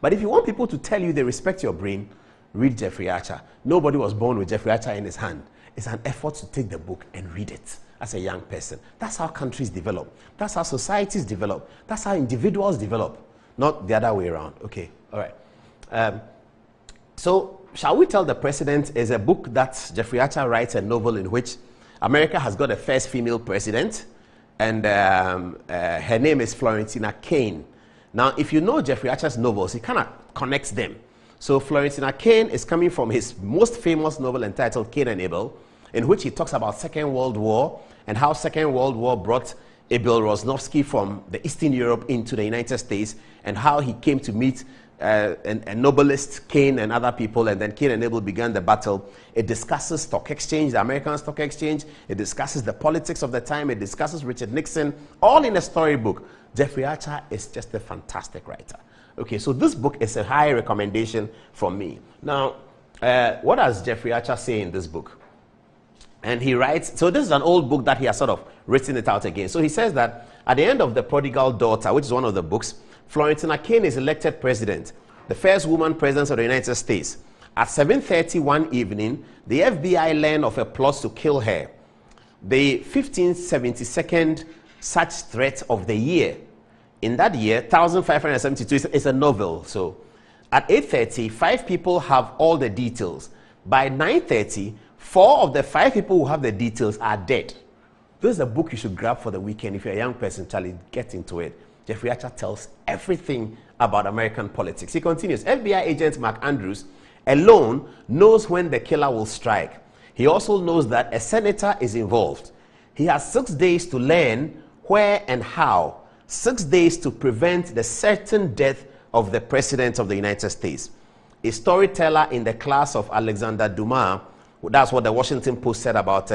But if you want people to tell you they respect your brain, read Jeffrey Archer. Nobody was born with Jeffrey Archer in his hand. It's an effort to take the book and read it as a young person. That's how countries develop. That's how societies develop. That's how individuals develop, not the other way around. Okay, all right. So, Shall We Tell the President is a book that Jeffrey Archer writes, a novel in which America has got a first female president, and her name is Florentina Kane. Now, if you know Jeffrey Archer's novels, he kind of connects them. So Florentina Kane is coming from his most famous novel entitled Cain and Abel, in which he talks about Second World War and how Second World War brought Abel Rosnowski from the Eastern Europe into the United States, and how he came to meet a novelist, Cain, and other people, and then Cain and Abel began the battle. It discusses stock exchange, the American stock exchange. It discusses the politics of the time. It discusses Richard Nixon, all in a storybook. Jeffrey Archer is just a fantastic writer. Okay, so this book is a high recommendation from me. Now, what does Jeffrey Archer say in this book? And he writes, so this is an old book that he has sort of written it out again. So he says that at the end of The Prodigal Daughter, which is one of the books, Florentina Kane is elected president, the first woman president of the United States. At 7:30 one evening, the FBI learned of a plot to kill her. The 1572nd such threat of the year. In that year, 1572 is a novel. So at 8:30, 5 people have all the details. By 9:30, 4 of the 5 people who have the details are dead. This is a book you should grab for the weekend. If you're a young person, Charlie, get into it. Jeffrey Archer tells everything about American politics. He continues, FBI agent Mark Andrews alone knows when the killer will strike. He also knows that a senator is involved. He has 6 days to learn where and how. 6 days to prevent the certain death of the President of the United States. A storyteller in the class of Alexander Dumas, that's what the Washington Post said about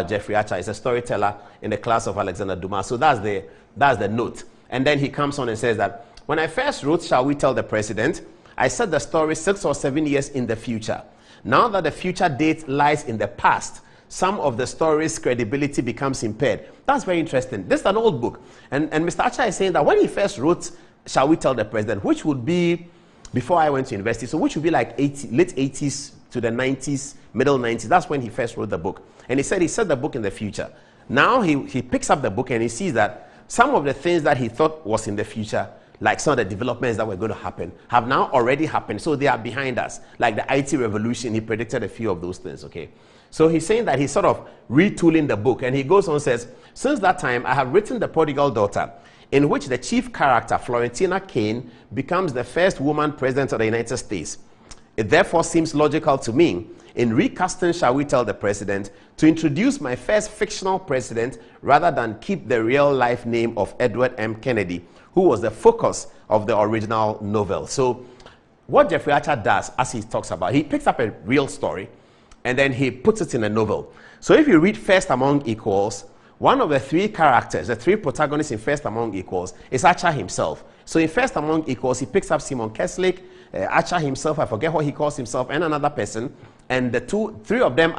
Jeffrey Archer. He's a storyteller in the class of Alexander Dumas. So that's the note. And then he comes on and says that, when I first wrote Shall We Tell the President, I set the story 6 or 7 years in the future. Now that the future date lies in the past, some of the story's credibility becomes impaired. That's very interesting. This is an old book. And Mr. Archer is saying that when he first wrote Shall We Tell the President, which would be before I went to university, so which would be like late 80s to the 90s, middle 90s. That's when he first wrote the book. And he said he set the book in the future. Now he picks up the book and he sees that some of the things that he thought was in the future, like some of the developments that were going to happen, have now already happened. So they are behind us. Like the IT revolution, he predicted a few of those things, okay? So he's saying that he's sort of retooling the book. And he goes on and says, since that time, I have written The Prodigal Daughter, in which the chief character, Florentina Kane, becomes the first woman president of the United States. It therefore seems logical to me, in recasting Shall We Tell the President, to introduce my first fictional president rather than keep the real-life name of Edward M. Kennedy, who was the focus of the original novel. So what Jeffrey Archer does, as he talks about, he picks up a real story and then he puts it in a novel. So if you read First Among Equals, one of the 3 characters, the 3 protagonists in First Among Equals, is Archer himself. So in First Among Equals, he picks up Simon Kerslake, Archer himself, I forget what he calls himself, and another person. And the 3 of them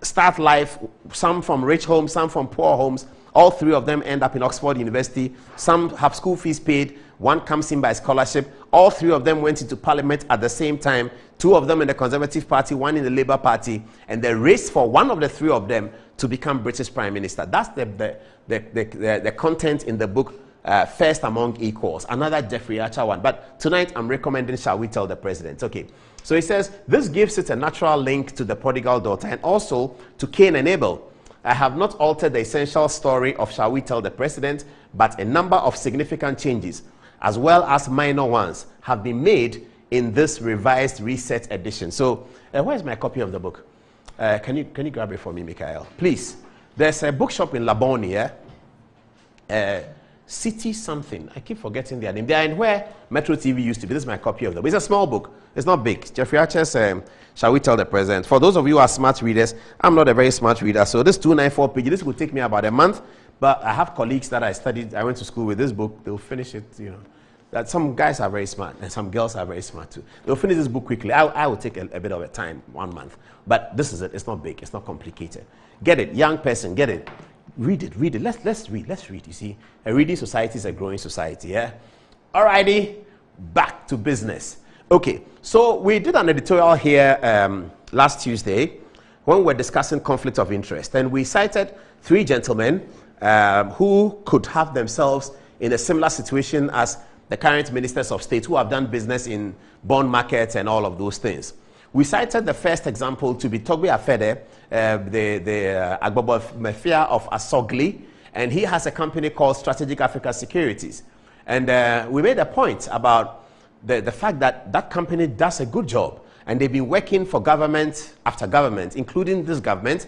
start life, some from rich homes, some from poor homes. All 3 of them end up in Oxford University. Some have school fees paid. One comes in by scholarship. All 3 of them went into parliament at the same time. 2 of them in the Conservative Party, 1 in the Labour Party. And the race for one of the 3 of them to become British Prime Minister. That's the content in the book, First Among Equals. Another Jeffrey Archer one. But tonight I'm recommending Shall We Tell the President. Okay. So he says, this gives it a natural link to The Prodigal Daughter and also to Cain and Abel. I have not altered the essential story of Shall We Tell the President, but a number of significant changes, as well as minor ones, have been made in this revised reset edition. So where's my copy of the book? Can you grab it for me, Mikhail? Please. There's a bookshop in Labone here. City something. I keep forgetting their name. They are in where Metro TV used to be. This is my copy of them. It's a small book. It's not big. Jeffrey Archer's Shall We Tell the President. For those of you who are smart readers, I'm not a very smart reader. So this 294 pages, this will take me about a month. But I have colleagues that I went to school with this book. They'll finish it, you know. That some guys are very smart and some girls are very smart too. They'll finish this book quickly. I will take a bit of a time, 1 month. But this is it. It's not big. It's not complicated. Get it. Young person, get it. Read it, read it. Let's read. You see, a reading society is a growing society, yeah? Alrighty. back to business. Okay, so we did an editorial here last Tuesday when we were discussing conflict of interest, and we cited 3 gentlemen who could have themselves in a similar situation as the current ministers of state who have done business in bond markets and all of those things. We cited the first example to be Togbe Afede, the Agbobo Mafia of Asogli, and he has a company called Strategic African Securities. And we made a point about the fact that that company does a good job, and they've been working for government after government, including this government,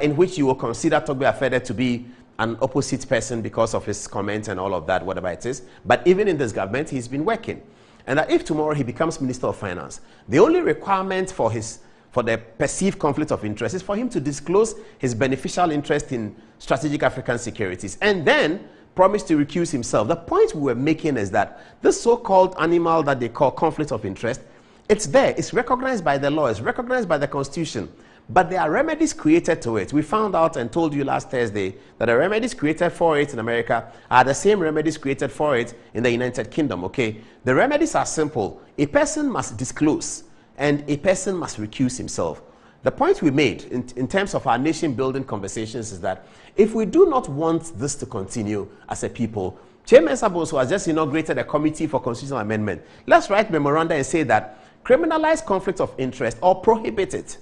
in which you will consider Togbe Afede to be an opposite person because of his comments and all of that, whatever it is. But even in this government, he's been working. And that if tomorrow he becomes Minister of Finance, the only requirement for the perceived conflict of interest is for him to disclose his beneficial interest in Strategic African Securities and then promise to recuse himself. The point we were making is that this so-called animal that they call conflict of interest, it's there, it's recognized by the law, it's recognized by the Constitution, but there are remedies created to it. We found out and told you last Thursday that the remedies created for it in America are the same remedies created for it in the United Kingdom, okay? The remedies are simple. A person must disclose and a person must recuse himself. The point we made in terms of our nation-building conversations is that if we do not want this to continue as a people, Chairman Sabos has just inaugurated a committee for constitutional amendment. Let's write memoranda and say that criminalize conflict of interest or prohibit it.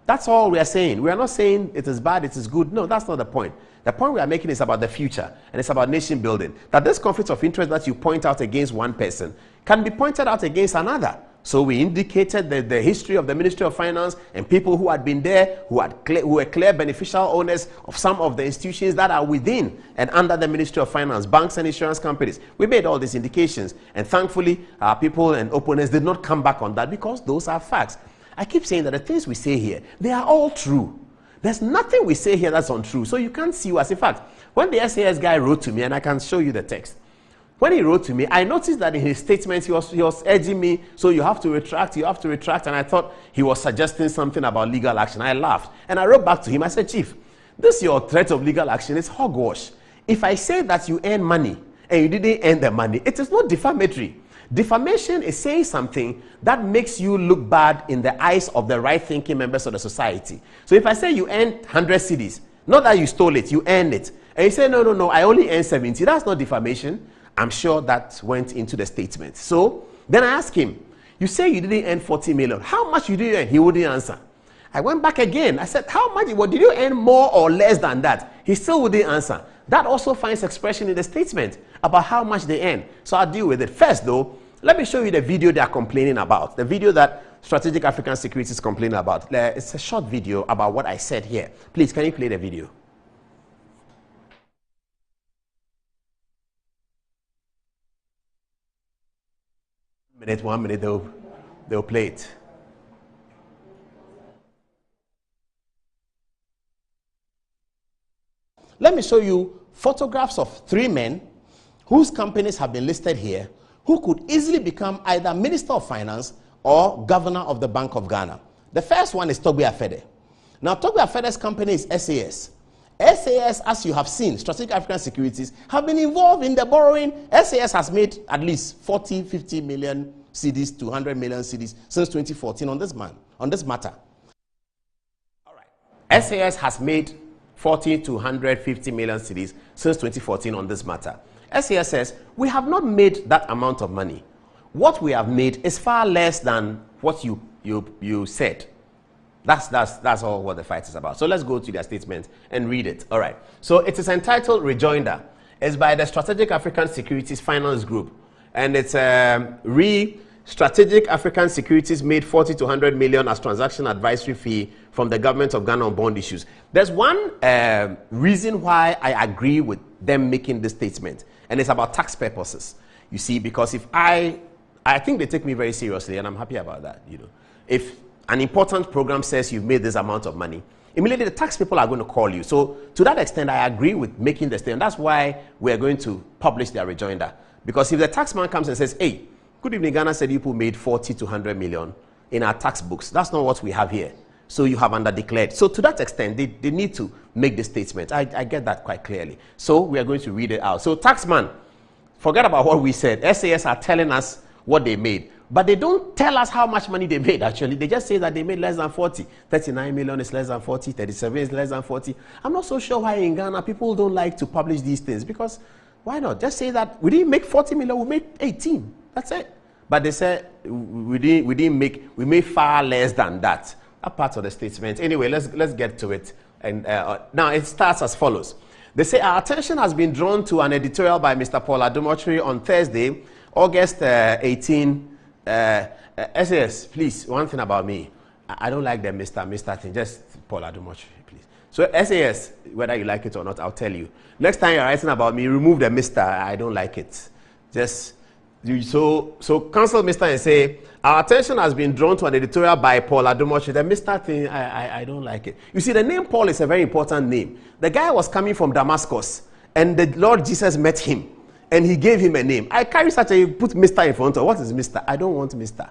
That's all we are saying. We are not saying it is bad, it is good. No, that's not the point. The point we are making is about the future, and it's about nation building. That this conflict of interest that you point out against one person can be pointed out against another. So we indicated the history of the Ministry of Finance and people who had been there, who were clear beneficial owners of some of the institutions that are within and under the Ministry of Finance, banks and insurance companies. We made all these indications, and thankfully our people and opponents did not come back on that because those are facts. I keep saying that the things we say here, they are all true. There's nothing we say here that's untrue. So you can't see us. In fact, when the SAS guy wrote to me, and I can show you the text, when he wrote to me, I noticed that in his statement, he was urging me, so you have to retract, and I thought he was suggesting something about legal action. I laughed, and I wrote back to him. I said, Chief, this your threat of legal action is hogwash. If I say that you earn money, and you didn't earn the money, it is not defamatory. Defamation is saying something that makes you look bad in the eyes of the right-thinking members of the society. So if I say you earned 100 cedis, not that you stole it, you earned it, and you say, no, I only earned 70, that's not defamation. I'm sure that went into the statement. So then I asked him, you say you didn't earn 40 million. How much you did earn? He wouldn't answer. I went back again. I said, how much? What did you earn more or less than that? He still wouldn't answer. That also finds expression in the statement about how much they earn. So I'll deal with it. First, though, let me show you the video they are complaining about. The video that Strategic African Securities is complaining about. It's a short video about what I said here. Please, can you play the video? 1 minute, they'll play it. Let me show you photographs of 3 men whose companies have been listed here, who could easily become either Minister of Finance or Governor of the Bank of Ghana. The first one is Togbe Afede. Now, Togbe Afede's company is SAS. SAS, as you have seen, Strategic African Securities, have been involved in the borrowing. SAS has made at least 40, 50 million cedis to 100 million cedis since 2014 on this matter. All right. SAS has made 40 to 150 million cedis since 2014 on this matter. SAS says, we have not made that amount of money. What we have made is far less than what you said. That's all what the fight is about. So let's go to their statement and read it. All right. So it is entitled Rejoinder. It's by the Strategic African Securities Finance Group. And it's Strategic African Securities made 40 to 100 million as transaction advisory fee from the government of Ghana on bond issues. There's one reason why I agree with them making this statement, and it's about tax purposes. You see, because if I think they take me very seriously, and I'm happy about that. You know, if an important program says you've made this amount of money, immediately the tax people are going to call you. So to that extent, I agree with making the statement. That's why we're going to publish their rejoinder. Because if the tax man comes and says, hey, good evening, Ghana said people made 40 to 100 million in our tax books. That's not what we have here. So you have underdeclared. So to that extent, they need to make the statement. I get that quite clearly. So we are going to read it out. So taxman, forget about what we said. SAS are telling us what they made. But they don't tell us how much money they made, actually. They just say that they made less than 40. 39 million is less than 40. 37 is less than 40. I'm not so sure why in Ghana people don't like to publish these things. Because why not? Just say that we didn't make 40 million, we made 18. That's it. But they said we made far less than that. That part of the statement. Anyway, let's get to it. And now it starts as follows. They say our attention has been drawn to an editorial by Mr. Paul Adomotri on Thursday, August 18. SAS, please, one thing about me. I don't like the Mr. thing. Just Paul Adomotri, please. So SAS, whether you like it or not, I'll tell you. Next time you're writing about me, remove the Mr. I don't like it. Just so cancel Mr. and say our attention has been drawn to an editorial by Paul Adomotri. The Mr. thing, I don't like it. You see, the name Paul is a very important name. The guy was coming from Damascus, and the Lord Jesus met him. And he gave him a name. I carry such a, put Mr. in front of. What is Mr.? I don't want Mr.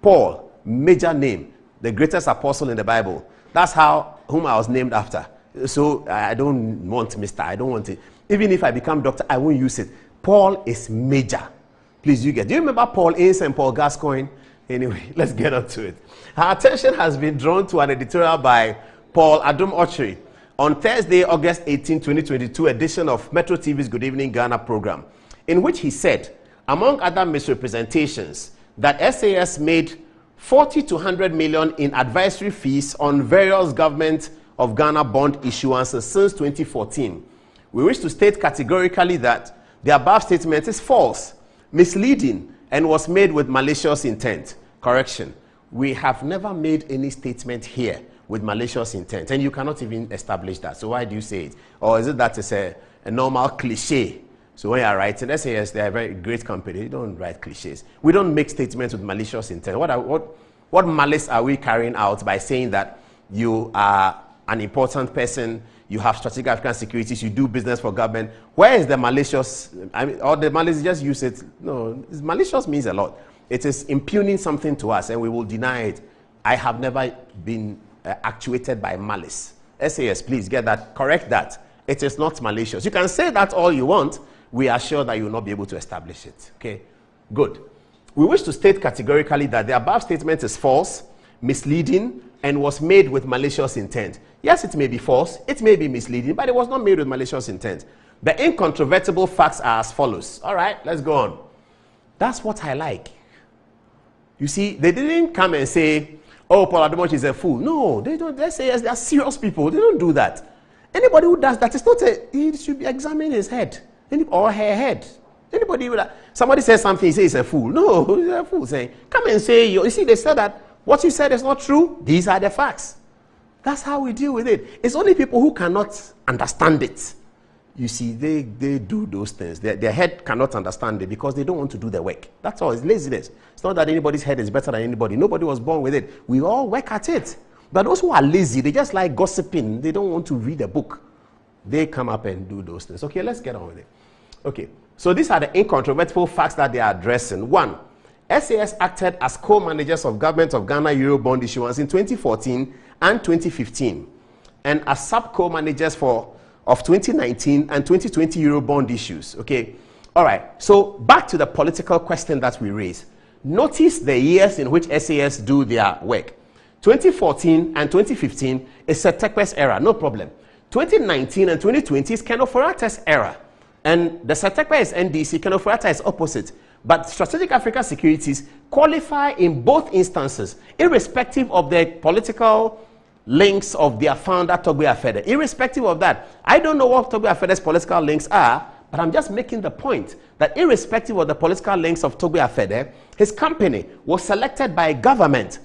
Paul, major name, the greatest apostle in the Bible. That's whom I was named after. So I don't want Mr. I don't want it. Even if I become doctor, I won't use it. Paul is major. Please, do you remember Paul Ince and Paul Gascoigne? Anyway, let's get on to it. Our attention has been drawn to an editorial by Paul Adomotri on Thursday, August 18, 2022 edition of Metro TV's Good Evening Ghana program, in which he said, among other misrepresentations, that SAS made 40 to 100 million in advisory fees on various government of Ghana bond issuances since 2014. We wish to state categorically that the above statement is false, misleading, and was made with malicious intent. Correction. We have never made any statement here with malicious intent, and you cannot even establish that. So why do you say it? Or is it that it's a normal cliche? So when you are writing, SAS, they are a very great company. You don't write cliches. We don't make statements with malicious intent. What malice are we carrying out by saying that you are an important person, you have strategic African securities, you do business for government? Where is the malicious? Or the malice, just use it. No, malicious means a lot. It is impugning something to us, and we will deny it. I have never been actuated by malice. SAS, please get that, correct that. It is not malicious. You can say that all you want. We are sure that you will not be able to establish it. Okay, good. We wish to state categorically that the above statement is false, misleading, and was made with malicious intent. Yes, it may be false, it may be misleading, but it was not made with malicious intent. The incontrovertible facts are as follows. All right, let's go on. That's what I like. You see, they didn't come and say, oh, Paul Adomotri is a fool. No, they don't. They say, yes, they are serious people. They don't do that. Anybody who does that is not he should be examining his head. Or her head. Anybody with that? Somebody says something, he says he's a fool. No, he's a fool. Saying, come and say, you see, they said that what you said is not true. These are the facts. That's how we deal with it. It's only people who cannot understand it. You see, they do those things. Their head cannot understand it because they don't want to do the work. That's all. It's laziness. It's not that anybody's head is better than anybody. Nobody was born with it. We all work at it. But those who are lazy, they just like gossiping. They don't want to read a book. They come up and do those things. Okay, let's get on with it. Okay, so these are the incontrovertible facts that they are addressing. One, SAS acted as co-managers of Government of Ghana Eurobond issuance in 2014 and 2015, and as sub-co-managers of 2019 and 2020 Eurobond issues. Okay, all right, so back to the political question that we raised. Notice the years in which SAS do their work. 2014 and 2015 is Setekwe's era, no problem. 2019 and 2020 is Ken Ofori-Attah's era. And the Setekwe is NDC, Ken Ofori-Attah is opposite. But Strategic African Securities qualify in both instances, irrespective of the political links of their founder, Togbe Afede. Irrespective of that, I don't know what Togbe Afede's political links are, but I'm just making the point that irrespective of the political links of Togbe Afede, his company was selected by government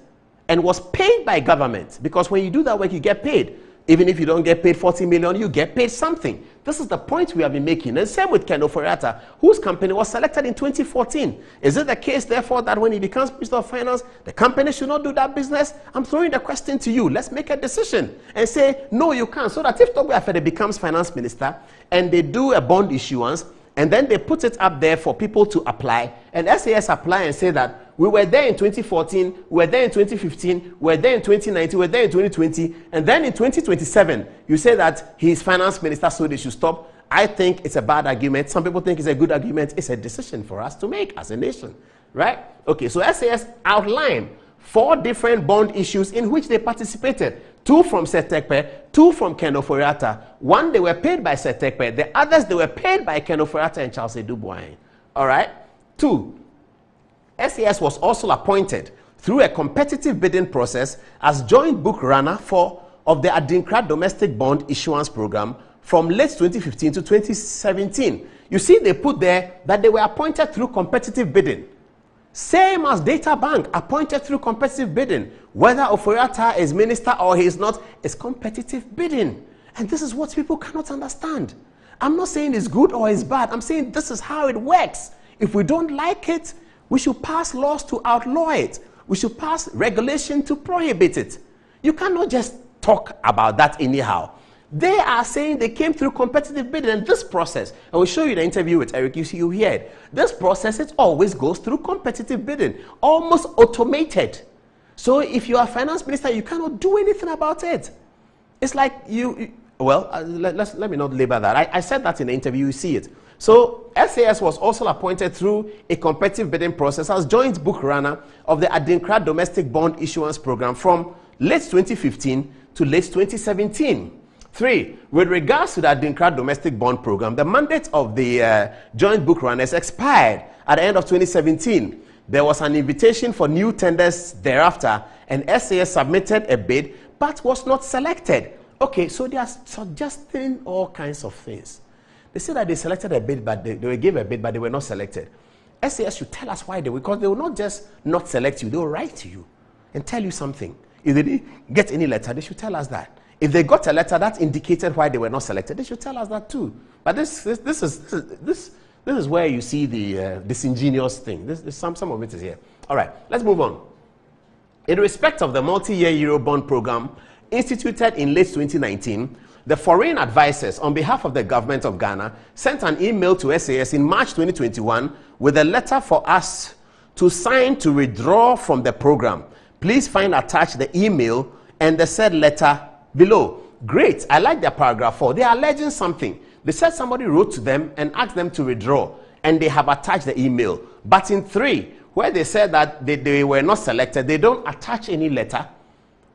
and was paid by government. Because when you do that work, you get paid. Even if you don't get paid 40 million, you get paid something. This is the point we have been making. And same with Ken Ofori-Attah, whose company was selected in 2014. Is it the case, therefore, that when he becomes Minister of Finance, the company should not do that business? I'm throwing the question to you. Let's make a decision and say, no, you can't. So that if Togbe Afede becomes Finance Minister and they do a bond issuance, and then they put it up there for people to apply, and SAS apply and say that we were there in 2014, we were there in 2015, we were there in 2019, we were there in 2020, and then in 2027, you say that he is Finance Minister, so they should stop. I think it's a bad argument. Some people think it's a good argument. It's a decision for us to make as a nation. right? Okay, so SAS outlined 4 different bond issues in which they participated. 2 from Setekpe, 2 from Ken Ofori-Atta. 1 they were paid by Setekpe, the others they were paid by Ken Ofori-Atta and Charles Edou-Boahen. All right? 2, SAS was also appointed through a competitive bidding process as joint book runner of the Adinkra Domestic Bond Issuance Program from late 2015 to 2017. You see, they put there that they were appointed through competitive bidding. Same as Data Bank, appointed through competitive bidding. Whether Ofori-Atta is minister or he is not, it's competitive bidding. And this is what people cannot understand. I'm not saying it's good or it's bad. I'm saying this is how it works. If we don't like it, we should pass laws to outlaw it. We should pass regulation to prohibit it. You cannot just talk about that anyhow. They are saying they came through competitive bidding, and this process, I will show you the interview with Eric, you hear it. This process, it always goes through competitive bidding, almost automated. So if you are a finance minister, you cannot do anything about it. It's like let me not label that. I said that in the interview, you see it. So SAS was also appointed through a competitive bidding process as joint book runner of the Adinkra Domestic Bond Issuance Program from late 2015 to late 2017. 3, with regards to the Adinkra Domestic Bond Program, the mandate of the joint book runners expired at the end of 2017. There was an invitation for new tenders thereafter, and SAS submitted a bid but was not selected. Okay, so they are suggesting all kinds of things. They say that they selected a bid, but they were given a bid, but they were not selected. SAS should tell us why because they will not just not select you, they will write to you and tell you something. If they didn't get any letter, they should tell us that. If they got a letter that indicated why they were not selected, they should tell us that too. But this is where you see the disingenuous thing. Some of it is here. All right, let's move on. In respect of the multi-year Eurobond program instituted in late 2019, the foreign advisors on behalf of the government of Ghana sent an email to SAS in March 2021 with a letter for us to sign to withdraw from the program. Please find attached the email and the said letter below. Great, I like their paragraph 4. They are alleging something. They said somebody wrote to them and asked them to withdraw, and they have attached the email. But in 3, where they said that they were not selected, they don't attach any letter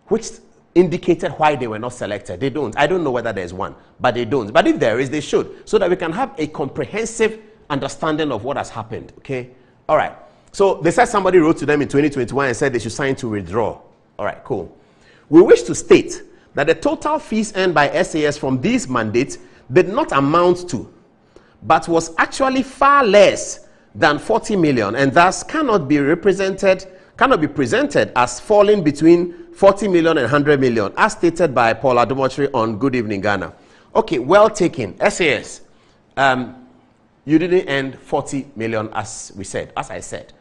which indicated why they were not selected. They don't. I don't know whether there's one, but they don't. But if there is, they should, so that we can have a comprehensive understanding of what has happened. Okay? All right. So they said somebody wrote to them in 2021 and said they should sign to withdraw. All right, cool. We wish to state that the total fees earned by SAS from these mandates did not amount to, but was actually far less than 40 million, and thus cannot be presented as falling between 40 million and 100 million, as stated by Paul Adomotri on Good Evening Ghana. Okay, well taken. SAS, you didn't earn 40 million as I said.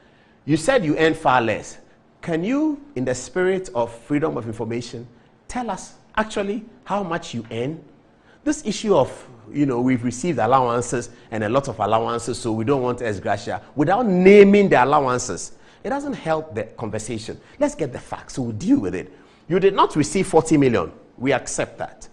You said you earned far less. Can you, in the spirit of freedom of information, tell us actually how much you earn? This issue of, we've received allowances and a lot of allowances, so we don't want ex gratia, without naming the allowances, it doesn't help the conversation. Let's get the facts, so we'll deal with it. You did not receive 40 million. We accept that.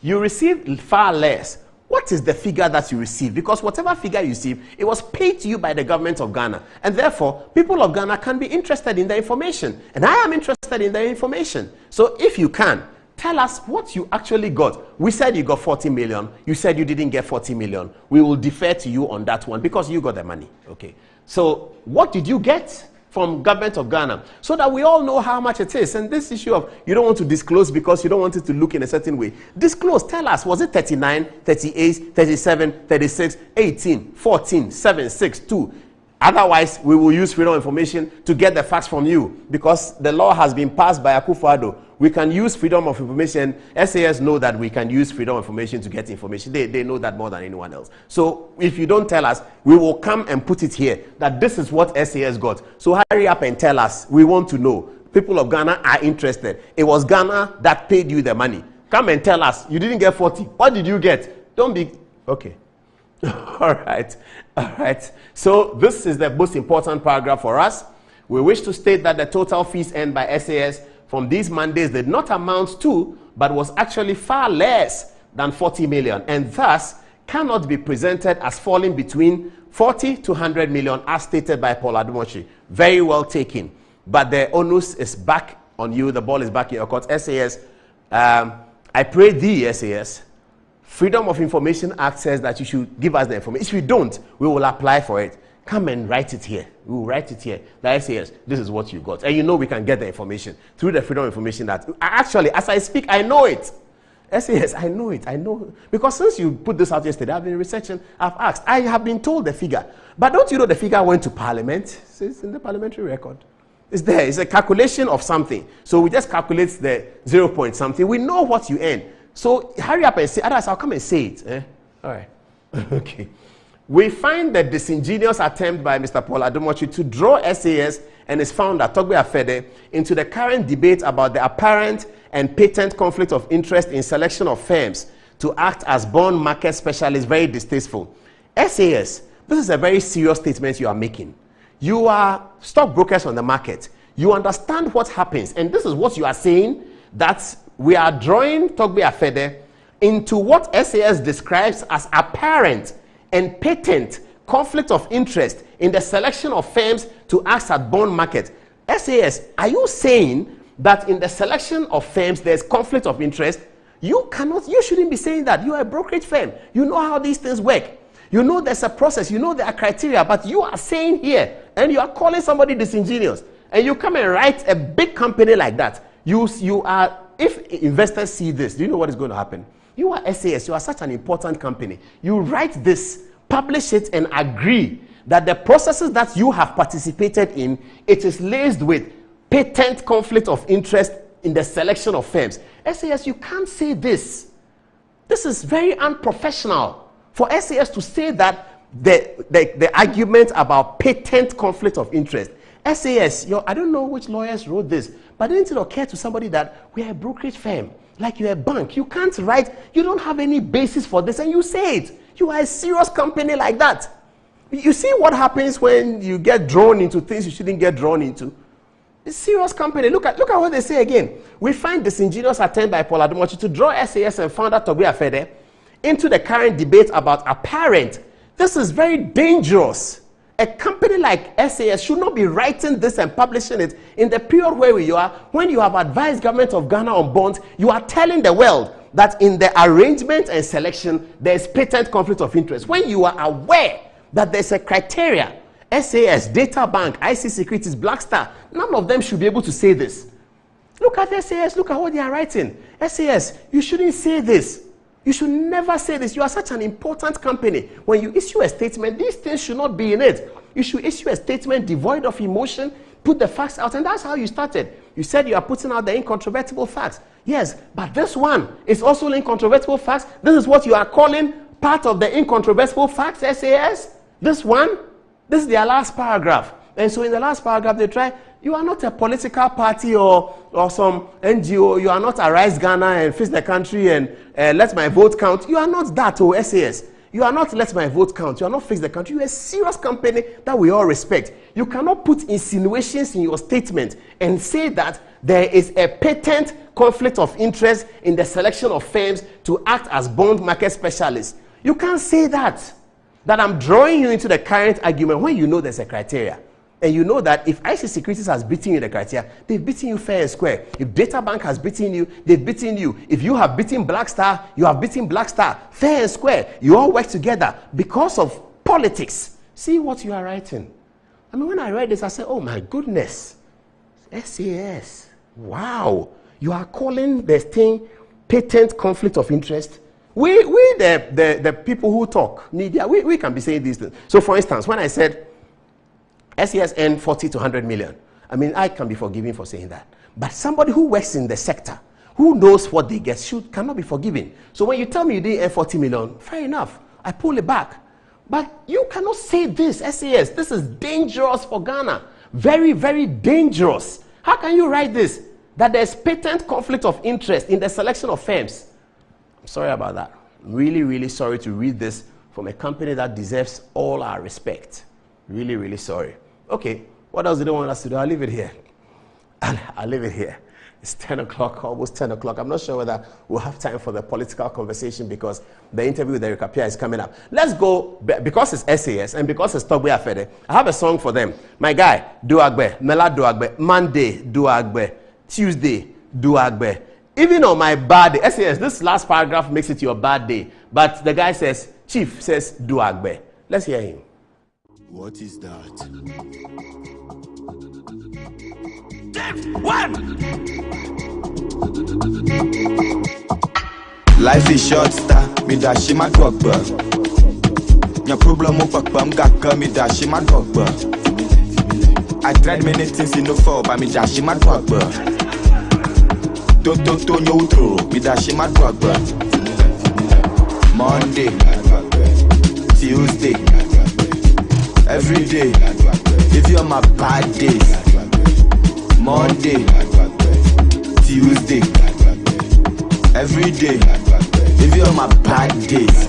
You received far less. What is the figure that you received? Because whatever figure you received, it was paid to you by the government of Ghana. And therefore, people of Ghana can be interested in the information. And I am interested in the information. So if you can, tell us what you actually got. We said you got 40 million. You said you didn't get 40 million. We will defer to you on that one because you got the money. Okay. So what did you get from government of Ghana? So that we all know how much it is. And this issue of you don't want to disclose because you don't want it to look in a certain way. Disclose. Tell us. Was it 39, 38, 37, 36, 18, 14, 7, 6, 2? Otherwise, we will use freedom of information to get the facts from you because the law has been passed by Akufo-Addo. We can use freedom of information. SAS know that we can use freedom of information to get information. They know that more than anyone else. So if you don't tell us, we will come and put it here that this is what SAS got. So hurry up and tell us. We want to know. People of Ghana are interested. It was Ghana that paid you the money. Come and tell us. You didn't get 40. What did you get? Don't be... Okay. All right. So this is the most important paragraph for us. We wish to state that the total fees earned by SAS from these mandates did not amount to, but was actually far less than 40 million, and thus cannot be presented as falling between 40 to 100 million as stated by Paul Adumochi. Very well taken. But the onus is back on you. The ball is back in your court. SAS, I pray thee, SAS, Freedom of Information Act says that you should give us the information. If you don't, we will apply for it. Come and write it here. We will write it here. The SAS, this is what you got. And you know we can get the information through the Freedom of Information Act. Actually, as I speak, I know it. SAS, I know it. I know. Because since you put this out yesterday, I've been researching, I've asked. I have been told the figure. But don't you know the figure went to Parliament? It's in the parliamentary record. It's there. It's a calculation of something. So we just calculate the 0 point something. We know what you earn. So hurry up and say, otherwise I'll come and say it. All right. Okay. We find the disingenuous attempt by Mr. Paul Adumochi to draw SAS and his founder, Togbe Afede, into the current debate about the apparent and patent conflict of interest in selection of firms to act as bond market specialists very distasteful. SAS, this is a very serious statement you are making. You are stockbrokers on the market. You understand what happens. And this is what you are saying, that we are drawing Togbe Afede into what SAS describes as apparent and patent conflict of interest in the selection of firms to act at bond market. SAS, are you saying that in the selection of firms there's conflict of interest? You shouldn't be saying that. You are a brokerage firm. You know how these things work. You know there's a process. You know there are criteria. But you are saying here, and you are calling somebody disingenuous, and you come and write a big company like that. You are, if investors see this, do you know what is going to happen? You are SAS. You are such an important company. You write this, publish it, and agree that the processes that you have participated in, it is laced with patent conflict of interest in the selection of firms. SAS, you can't say this. This is very unprofessional for SAS to say that the argument about patent conflict of interest. SAS, I don't know which lawyers wrote this, but didn't it occur to somebody that we are a brokerage firm? Like you're a bank. You can't write, you don't have any basis for this, and you say it. You are a serious company like that. You see what happens when you get drawn into things you shouldn't get drawn into. A serious company. Look at what they say again. We find disingenuous attempt by Paul Adumochi to draw SAS and founder Togbe Afede into the current debate about apparent. This is very dangerous. A company like SAS should not be writing this and publishing it in the period where you are, when you have advised government of Ghana on bonds. You are telling the world that in the arrangement and selection, there is patent conflict of interest. When you are aware that there's a criteria, SAS, Data Bank, IC Securities, Blackstar, none of them should be able to say this. Look at SAS, look at what they are writing. SAS, you shouldn't say this. You should never say this. You are such an important company. When you issue a statement, these things should not be in it. You should issue a statement devoid of emotion, put the facts out, and that's how you started. You said you are putting out the incontrovertible facts. Yes, but this one is also incontrovertible facts. This is what you are calling part of the incontrovertible facts, SAS? This one? This is their last paragraph. And so in the last paragraph, they try, you are not a political party or some NGO. You are not Arise Ghana and Fix the Country and Let My Vote Count. You are not that, SAS. You are not Let My Vote Count. You are not Fix the Country. You are a serious company that we all respect. You cannot put insinuations in your statement and say that there is a patent conflict of interest in the selection of firms to act as bond market specialists. You can't say that I'm drawing you into the current argument when you know there's a criteria. And you know that if IC Securities has beaten you the criteria, they've beaten you fair and square. If Data Bank has beaten you, they've beaten you. If you have beaten Blackstar, you have beaten Blackstar. Fair and square. You all work together because of politics. See what you are writing. I mean, when I read this, I said, oh my goodness. SAS. Wow. You are calling this thing patent conflict of interest. We the people who talk, media, we can be saying these things. So for instance, when I said SAS earn 40 to 100 million, I mean, I can be forgiven for saying that. But somebody who works in the sector, who knows what they get, cannot be forgiven. So when you tell me you didn't earn 40 million, fair enough. I pull it back. But you cannot say this, SAS. This is dangerous for Ghana. Very, very dangerous. How can you write this? That there's patent conflict of interest in the selection of firms. I'm sorry about that. I'm really, really sorry to read this from a company that deserves all our respect. Really, really sorry. Okay, what else do they want us to do? I'll leave it here. I'll leave it here. It's 10 o'clock, almost 10 o'clock. I'm not sure whether we'll have time for the political conversation because the interview with Eric Appiah is coming up. Let's go, because it's SAS and because it's Togbe Afede, I have a song for them. My guy, Duagbe, Mela Duagbe, Monday, Duagbe, Tuesday, Duagbe. Even on my bad day, SAS, this last paragraph makes it your bad day. But the guy says, Chief says Duagbe. Let's hear him. What is that? One. Life is short, star. Me da she my dogba. Your problem I'm gaka. Me da she my dogba. I tried many things in the fall, but me da she my dogba. Don't neutral. Me da she my dogba. Monday, Tuesday, every day. If you're my bad days. Monday, Tuesday, every day. If you're my bad days.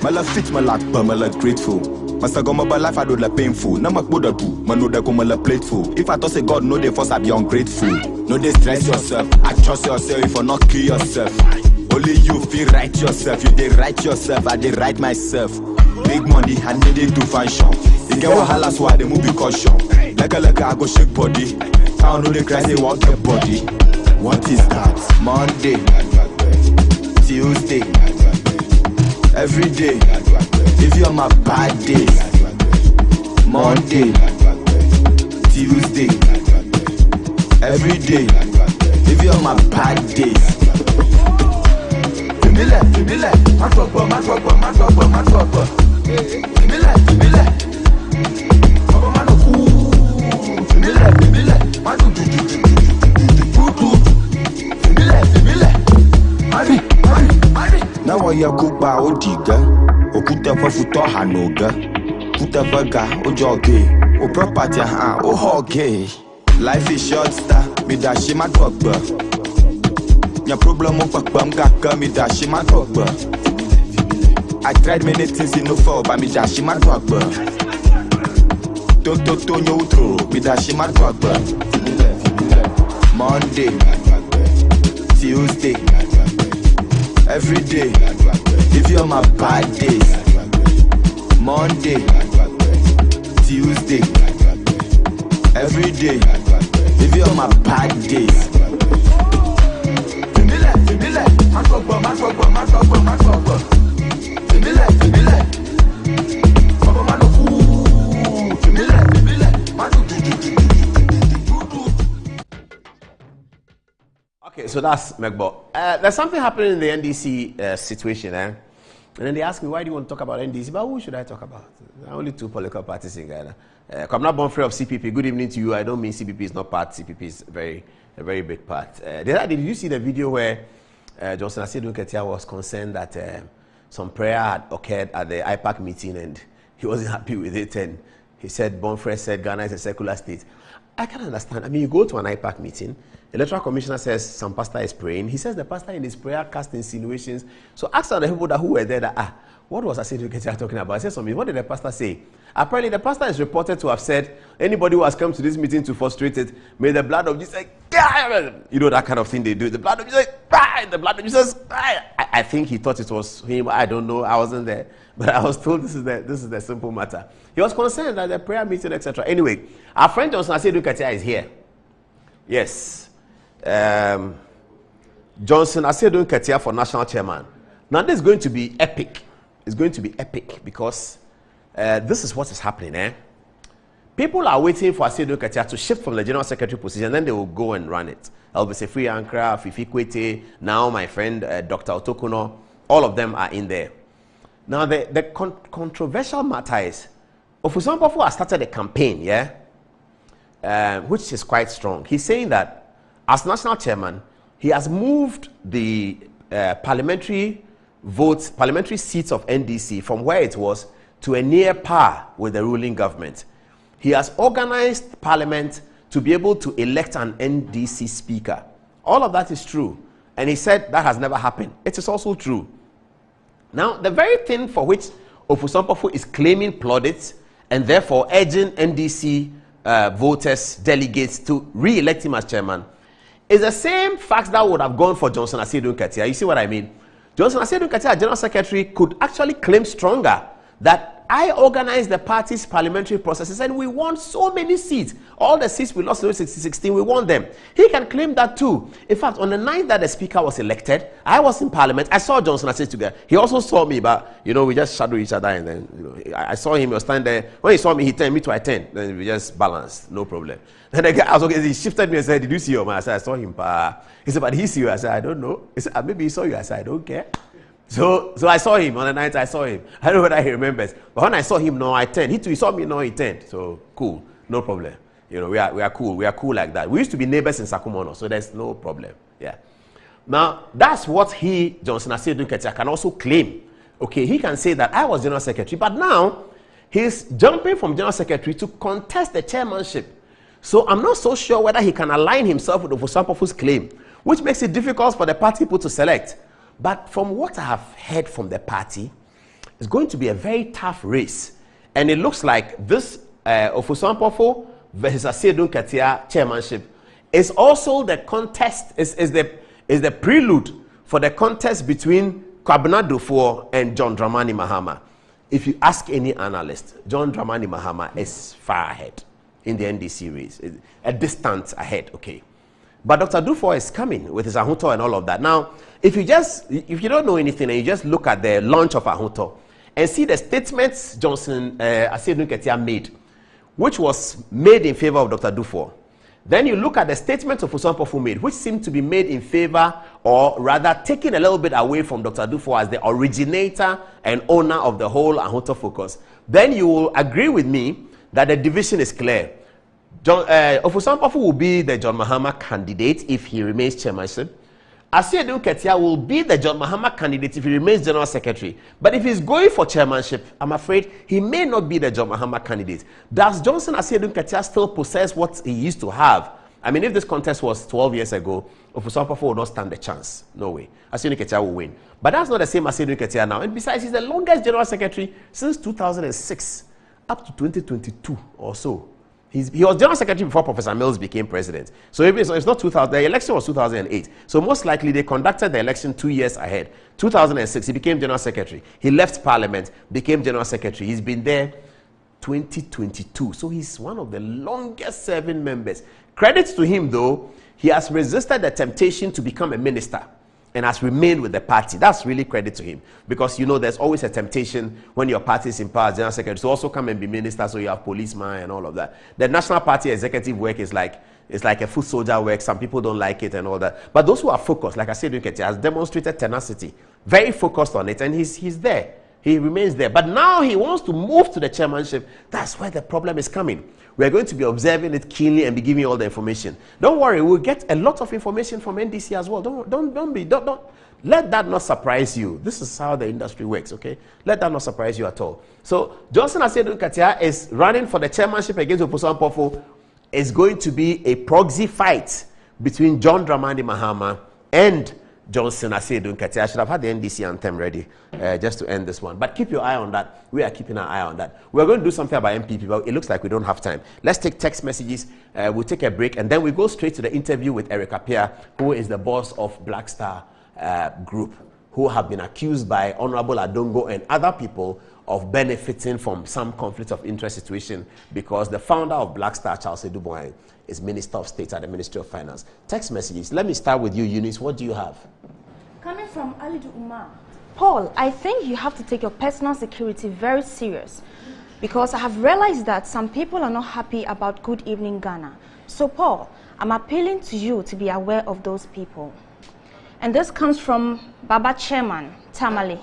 My love fit my lack, but my love grateful. Masa go my life I do la painful. Na mak boda do, man no da go my la plateful. If I thought say God no dey force I be ungrateful. No dey stress yourself, I trust yourself if you not kill yourself. Only you feel right yourself, you dey right yourself, I dey right myself. Big money, I need it to function. You get wahala so I dey move with caution. Like I go shake body. Town no dey cry say walk your body. What is that? Monday, Tuesday, every day. If you're my bad days. Monday, Tuesday, every day. If you're my bad days. Now I cook by Odiga. Okuta fa futo hanoga. Kuta vaga o joge. O property o hoge. Life is short star. Me da she my dogba. Your problem of I'm gaka. Me da she my dogba. I tried many things in no fall, but me da she my dogba. Don't neutral. Me da she my dogba. Monday, Tuesday, every day. If you're my bad days. Monday, Tuesday, every day. If you're my bad days. Okay, so that's Megbo. There's something happening in the NDC situation, And then they ask me, why do you want to talk about NDC? But who should I talk about? There are only two political parties in Ghana. Kamna Bonfrey of CPP, good evening to you. I don't mean CPP is not part. CPP is a very big part. Did you see the video where Johnson Asiedu Nketia was concerned that some prayer had occurred at the IPAC meeting and he wasn't happy with it, and he said, Bonfrey said Ghana is a secular state. I can understand. I mean, you go to an IPAC meeting, the electoral commissioner says some pastor is praying. He says the pastor in his prayer cast insinuations. So ask the people who were there that, what was Asiedu Nketia talking about? I said something. What did the pastor say? Apparently, the pastor is reported to have said, anybody who has come to this meeting to frustrate it, may the blood of Jesus, you know that kind of thing they do. The blood of Jesus, the blood of Jesus. I think he thought it was him. I don't know. I wasn't there. But I was told this is the simple matter. He was concerned that the prayer meeting, etc. Anyway, our friend Johnson Asiedu Nketia is here. Yes. Johnson Asiedu Nketia for national chairman. Now this is going to be epic. It's going to be epic because this is what is happening. People are waiting for Asiedu Nketia to shift from the general secretary position, and then they will go and run it. Elvis Free Ankara, Fifi Kwete, now my friend Dr. Otokuno, all of them are in there. Now the controversial matter is, Ofuson Bofo has started a campaign, which is quite strong. He's saying that as national chairman, he has moved the parliamentary seats of NDC from where it was to a near par with the ruling government. He has organized parliament to be able to elect an NDC speaker. All of that is true. And he said that has never happened. It is also true. Now, the very thing for which Ofosu Ampofo is claiming plaudits and therefore urging NDC voters, delegates to re-elect him as chairman is the same facts that would have gone for Johnson Asiedu Nketia. You see what I mean? Johnson Asiedu Nketia, General Secretary, could actually claim stronger that I organized the party's parliamentary processes and we won so many seats. All the seats we lost in 2016, we won them. He can claim that too. In fact, on the night that the speaker was elected, I was in parliament. I saw Johnson Asiedu together. He also saw me, but we just shadowed each other, and then I saw him. He was standing there. When he saw me, he turned me to I turned. Then we just balanced, no problem. Then the guy, he shifted me and said, "Did you see your man?" I said, "I saw him." He said, "But he see you?" I said, "I don't know." He said, "Maybe he saw you." I said, "I don't care." So I saw him on the night. I saw him. I don't know whether he remembers. But when I saw him, no, I turned. He saw me, no, he turned. So cool, no problem. We are cool. We are cool like that. We used to be neighbors in Sakumono, so there's no problem. Yeah. Now that's what Johnson Asiedu Nketia, can also claim. Okay, he can say that I was General Secretary, but now he's jumping from General Secretary to contest the chairmanship. So I'm not so sure whether he can align himself with Ofosu Ampofo's claim, which makes it difficult for the party people to select. But from what I have heard from the party, it's going to be a very tough race. And it looks like this Ofosu Ampofo versus Asiedu Nketia chairmanship is also the contest, is the prelude for the contest between Kwabena Duffuor and John Dramani Mahama. If you ask any analyst, John Dramani Mahama is far ahead in the NDC race, a distance ahead, okay. But Dr. Duffuor is coming with his Ahunto and all of that. Now, if you don't know anything and you just look at the launch of Ahunto and see the statements Johnson Asiedu Nketia made, which was made in favor of Dr. Duffuor, then you look at the statements Ofosu Ampofo made, which seemed to be made in favor, or rather taking a little bit away from Dr. Duffuor as the originator and owner of the whole Ahunto focus, then you will agree with me that the division is clear. Ofosu Ampofo will be the John Mahama candidate if he remains chairmanship. Asiedu Nketia will be the John Mahama candidate if he remains General Secretary. But if he's going for chairmanship, I'm afraid he may not be the John Mahama candidate. Does Johnson Asiedu Nketia still possess what he used to have? I mean, if this contest was 12 years ago, Ofosu Ampofo will not stand a chance. No way. Asiedu Nketia will win. But that's not the same Asiedu Nketia now. And besides, he's the longest General Secretary since 2006 up to 2022 or so. He was General Secretary before Professor Mills became president. So it's not 2000. The election was 2008. So most likely they conducted the election 2 years ahead. 2006, he became General Secretary. He left Parliament, became General Secretary. He's been there 2022. So he's one of the longest serving members. Credits to him, though, he has resisted the temptation to become a minister and has remained with the party. That's really credit to him. Because, there's always a temptation when your party is in power, General Secretary, to also come and be minister, so you have policeman and all of that. The National Party executive work is like a foot soldier work. Some people don't like it and all that. But those who are focused, like I said, Nketia has demonstrated tenacity, very focused on it, and he's there. He remains there. But now he wants to move to the chairmanship. That's where the problem is coming. We're going to be observing it keenly and be giving you all the information. Don't worry, we'll get a lot of information from NDC as well. Don't let that not surprise you. This is how the industry works, okay? Let that not surprise you at all. So Johnson Asiedu Nketia is running for the chairmanship against Ofosu Ampofo. It's going to be a proxy fight between John Dramani Mahama and Johnson Asiedu Nketia. I should have had the NDC anthem ready just to end this one. But keep your eye on that. We are keeping our eye on that. We're going to do something about MPP, but it looks like we don't have time. Let's take text messages. We'll take a break, and then we go straight to the interview with Eric Appiah, who is the boss of Black Star Group, who have been accused by Honorable Adongo and other people of benefiting from some conflict of interest situation because the founder of Black Star, Charles Edubong, is Minister of State at the Ministry of Finance. Text messages. Let me start with you, Eunice. What do you have? Coming from Alidu Umar. Paul, I think you have to take your personal security very serious because I have realized that some people are not happy about Good Evening Ghana. So, Paul, I'm appealing to you to be aware of those people. And this comes from Baba Chairman, Tamale.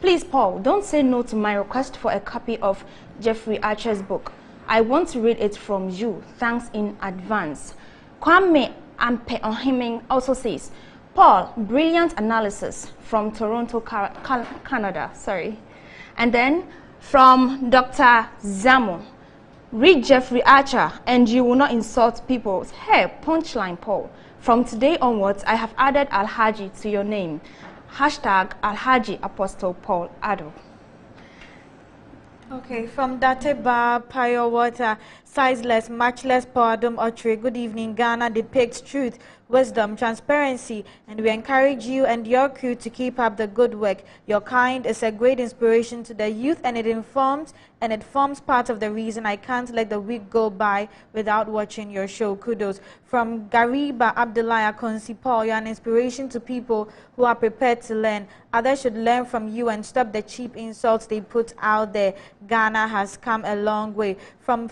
Please, Paul, don't say no to my request for a copy of Jeffrey Archer's book. I want to read it from you. Thanks in advance. Kwame Ampe Ohiming also says, Paul, brilliant analysis from Toronto, Canada. Sorry. And then from Dr. Zamo, Read Jeffrey Archer and you will not insult people. Hey, punchline, Paul. From today onwards, I have added Alhaji to your name. Hashtag Alhaji Apostle Paul Addo. Okay, from Dateba, Pure Water, Sizeless, Matchless, Poadum Otri. Good evening, Ghana depicts truth, wisdom, transparency, and we encourage you and your crew to keep up the good work. Your kind is a great inspiration to the youth, and it forms part of the reason I can't let the week go by without watching your show. Kudos. From Gariba Abdullah Akonsi, Paul, you're an inspiration to people who are prepared to learn. Others should learn from you and stop the cheap insults they put out there. Ghana has come a long way. From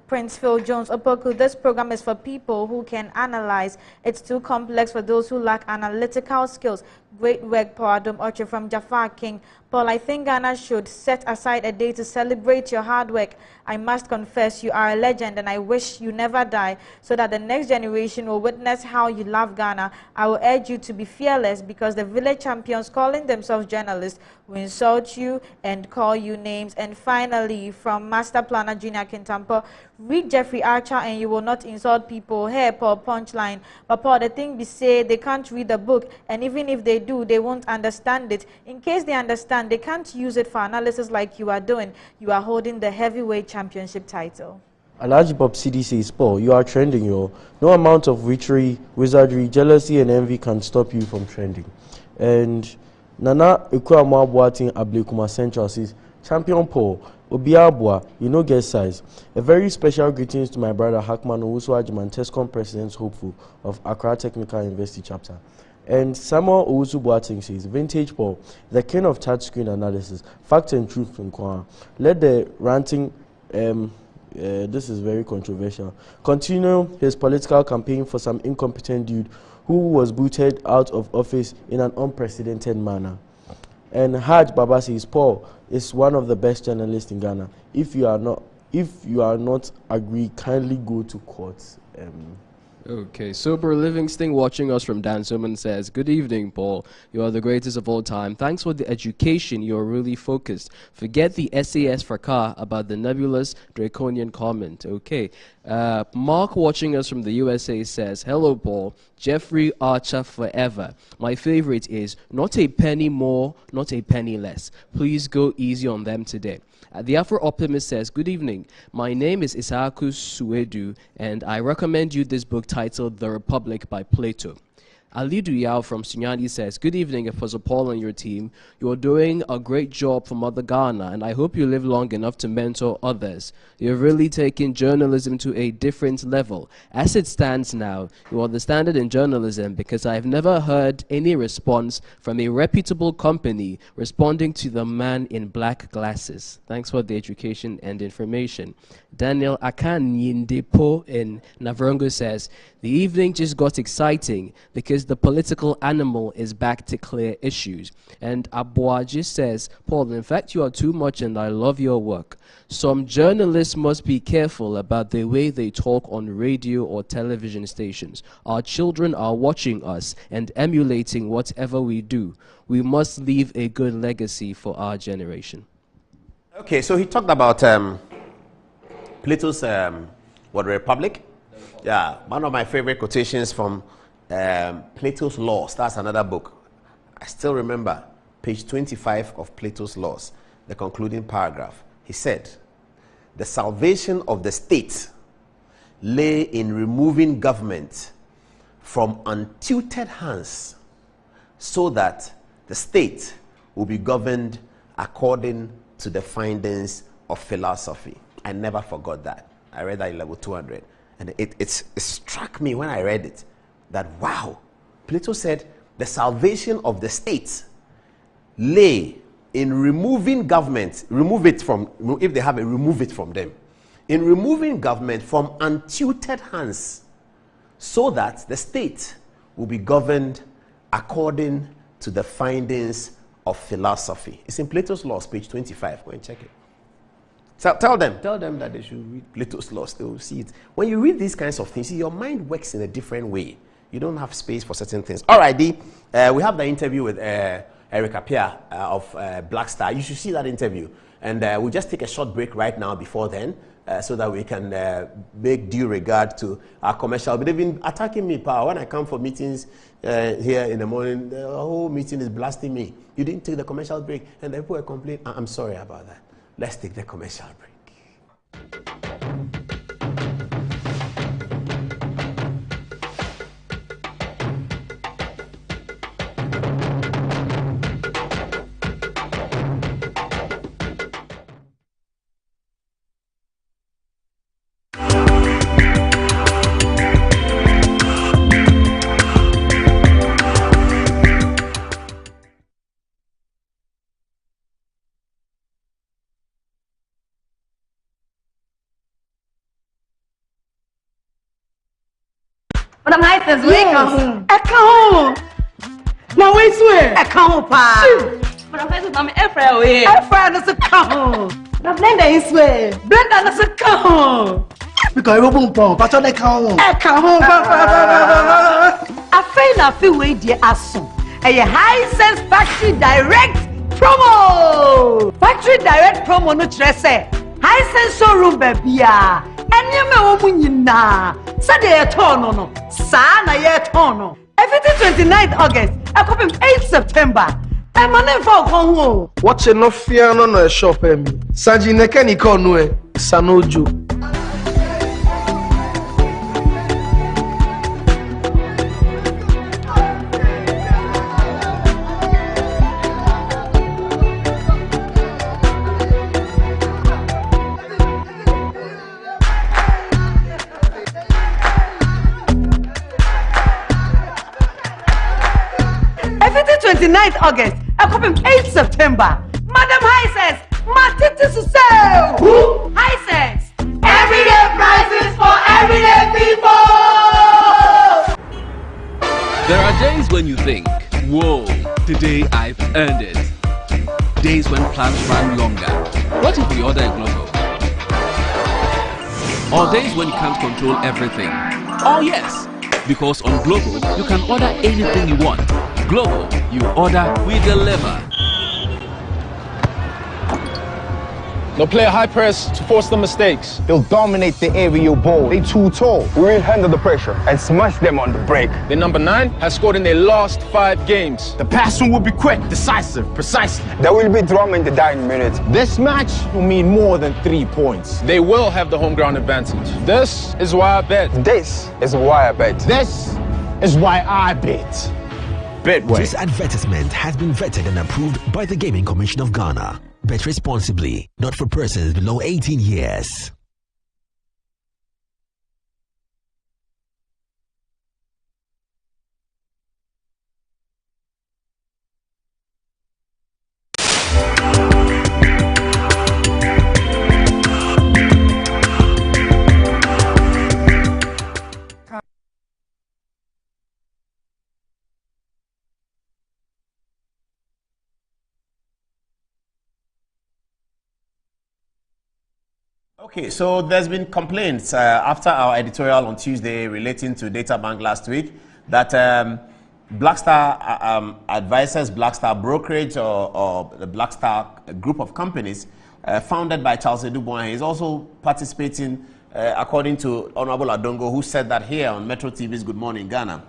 Prince Phil Jones, Opoku, this program is for people who can analyze. It's too complex for those who lack analytical skills. Great work, Poadum Oche. From Jafar King, Paul, I think Ghana should set aside a day to celebrate your hard work. I must confess, you are a legend, and I wish you never die, so that the next generation will witness how you love Ghana. I will urge you to be fearless, because the village champions calling themselves journalists will insult you and call you names. And finally, from Master Planner Junior Kintampo, read Jeffrey Archer and you will not insult people. Hey, Paul, punchline. But Paul, the thing we say, they can't read the book, and even if they do, they won't understand it. In case they understand, they can't use it for analysis like you are doing. You are holding the heavyweight championship title. Alhaji Bob CD says, Paul, you are trending, yo. No amount of witchery, wizardry, jealousy, and envy can stop you from trending. And Nana Ikuamwa Boating Ablekuma Central says, Champion Paul, Obiabwa, you know get size. A very special greetings to my brother Hakman Owusu Ajiman, TESCOM President's hopeful of Accra Technical University chapter. And Samuel Owusu Boating says, Vintage Paul, the king of touchscreen analysis, fact and truth in Kwa. Let the ranting, this is very controversial, continue his political campaign for some incompetent dude who was booted out of office in an unprecedented manner. And Haj Baba says, Paul is one of the best journalists in Ghana. If you are not agree, kindly go to court. Okay, Sober Livingston watching us from Dansoman says, good evening, Paul. You are the greatest of all time. Thanks for the education. You are really focused. Forget the SAS fracas about the nebulous draconian comment. Okay. Mark watching us from the USA says, hello, Paul. Jeffrey Archer forever. My favorite is not a penny more, not a penny less. Please go easy on them today. The Afro Optimist says, good evening. My name is Isaku Suedu, and I recommend you this book titled The Republic by Plato. Alidu Yao from Sunyani says, good evening, Apostle Paul and your team. You are doing a great job for Mother Ghana, and I hope you live long enough to mentor others. You're really taking journalism to a different level. As it stands now, you are the standard in journalism, because I have never heard any response from a reputable company responding to the man in black glasses. Thanks for the education and information. Daniel Akan Yindepo in Navrongo says, the evening just got exciting because the political animal is back to clear issues. And Abuaji says, Paul, in fact, you are too much and I love your work. Some journalists must be careful about the way they talk on radio or television stations. Our children are watching us and emulating whatever we do. We must leave a good legacy for our generation. Okay, so he talked about Plato's Republic. Yeah, one of my favorite quotations from Plato's Laws. That's another book. I still remember page 25 of Plato's Laws, the concluding paragraph. He said, the salvation of the state lay in removing government from untutored hands so that the state will be governed according to the findings of philosophy. I never forgot that. I read that in level 200. And it struck me when I read it that, wow, Plato said the salvation of the state lay in removing government, remove it from them. In removing government from untutored hands so that the state will be governed according to the findings of philosophy. It's in Plato's Laws, page 25. Go and check it. So tell them that they should read Plato's Laws. They will see it. When you read these kinds of things, your mind works in a different way. You don't have space for certain things. All right, we have the interview with Erica Pierre of Black Star. You should see that interview. And we'll just take a short break right now before then. so that we can make due regard to our commercial. But they've been attacking me, Pa. When I come for meetings here in the morning, the whole meeting is blasting me. You didn't take the commercial break, and the people are complaining. I'm sorry about that. Let's take the commercial break. Madam Highlands, wake up. I come. Now wait, swear. I come, pa. Madam Highlands, I'm Ephraim away. Ephraim doesn't come. Madam Blenda is swear. Blenda doesn't come. Because I won't come. But I come. I come. I feel way dear asun. A Hisense Factory Direct promo. Factory Direct promo no stress. Hisense showroom baby. Enyeme omunyina. Saturday turn no. Sana ye turn no. Everything 29th August. I come 8th September. I'm on for Congo. Watch no fear no shop me. Saji nekani kono e sanoju. Everything 29th August. I come 8th September. Madam Hisense, Matiti Susel. Who? Hisense. Everyday prices for everyday people. There are days when you think, whoa, today I've earned it. Days when plans run longer. What if we order a Glovo? Or days when you can't control everything. Oh yes, because on Glovo, you can order anything you want. Glovo, you order, we deliver. They'll play a high press to force the mistakes. They'll dominate the aerial ball. They too tall. We will handle the pressure and smash them on the break. The number 9 has scored in their last 5 games. The passing will be quick, decisive, precisely. There will be drama in the dying minutes. This match will mean more than 3 points. They will have the home ground advantage. This is why I bet. This is why I bet. This is why I bet. Betway. This advertisement has been vetted and approved by the Gaming Commission of Ghana. Bet responsibly, not for persons below 18 years. Okay, so there's been complaints after our editorial on Tuesday relating to DataBank last week that Blackstar Advisors, Blackstar Brokerage, or the Blackstar group of companies founded by Charles Edubuan is also participating, according to Honorable Adongo, who said that here on Metro TV's Good Morning Ghana.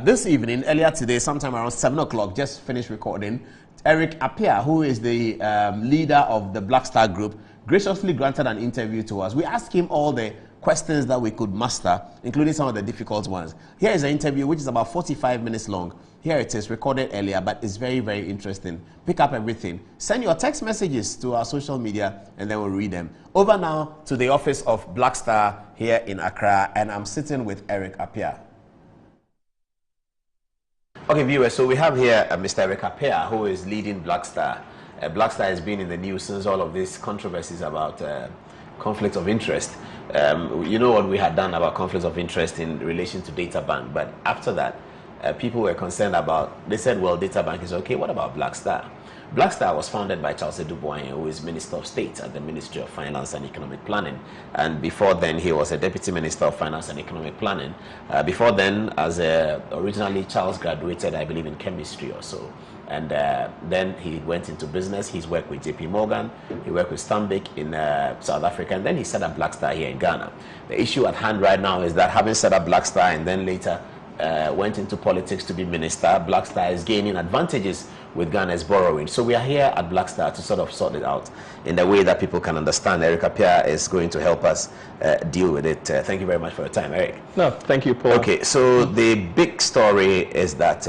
This evening, earlier today, sometime around 7 o'clock, just finished recording, Eric Appiah, who is the leader of the Blackstar group, graciously granted an interview to us. We asked him all the questions that we could master, including some of the difficult ones. Here is an interview which is about 45 minutes long. Here it is, recorded earlier, but it's very, very interesting. Pick up everything. Send your text messages to our social media, and then we'll read them. Over now to the office of Blackstar here in Accra, and I'm sitting with Eric Appiah. Okay, viewers, so we have here Mr. Eric Appiah, who is leading Blackstar. Blackstar has been in the news since all of these controversies about conflict of interest. You know what we had done about conflicts of interest in relation to DataBank, but after that, people were concerned about, they said, well, DataBank is okay, what about Blackstar? Blackstar was founded by Charles Edubuan, who is Minister of State at the Ministry of Finance and Economic Planning. And before then, he was a Deputy Minister of Finance and Economic Planning. Before then, originally Charles graduated, I believe, in chemistry or so. And then he went into business. He's worked with JP Morgan. He worked with Stanbic in South Africa. And then he set up Blackstar here in Ghana. The issue at hand right now is that having set up Blackstar and then later went into politics to be minister, Blackstar is gaining advantages with Ghana's borrowing. So we are here at Blackstar to sort of sort it out in the way that people can understand. Eric Appiah is going to help us deal with it. Thank you very much for your time, Eric. No, thank you, Paul. Okay, so the big story is that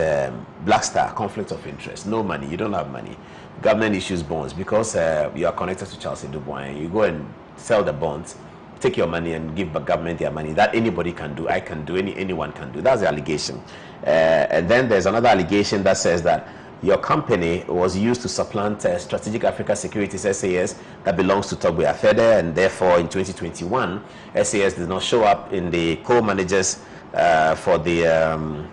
Blackstar, conflict of interest, no money, you don't have money. Government issues bonds because you are connected to Charles Dubois and you go and sell the bonds, take your money and give the government their money. That anybody can do, I can do, anyone can do. That's the allegation. And then there's another allegation that says that your company was used to supplant Strategic Africa Securities SAS that belongs to Togbe Afede, and therefore in 2021 SAS did not show up in the co-managers for the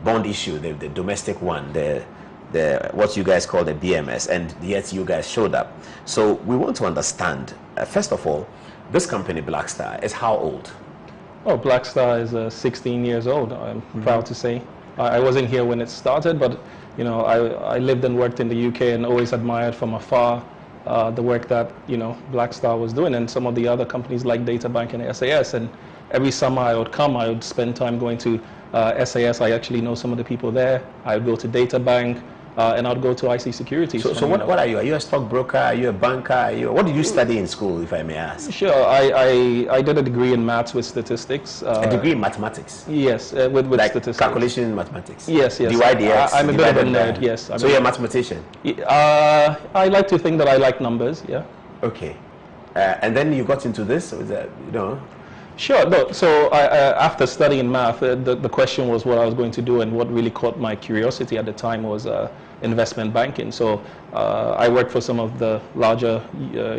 bond issue, the domestic one, the what you guys call the BMS, and yet you guys showed up. So we want to understand, first of all, this company Blackstar is how old? Oh, Blackstar is 16 years old, I'm proud to say. I wasn't here when it started, but you know, I lived and worked in the UK and always admired from afar the work that, you know, Blackstar was doing, and some of the other companies like DataBank and SAS. And every summer I would come, I would spend time going to SAS. I actually know some of the people there. I would go to DataBank. And I'd go to IC Securities. So what are you? Are you a stockbroker? Are you a banker? What did you study in school, if I may ask? Sure. I did a degree in maths with statistics. A degree in mathematics? Yes, with like statistics. Calculation in mathematics? Yes, yes. I'm a bit of a nerd, yes. So you're a mathematician? I like to think that I like numbers, yeah. Okay. And then you got into this, you know? Sure. No, so after studying math, the question was what I was going to do, and what really caught my curiosity at the time was investment banking. So I worked for some of the larger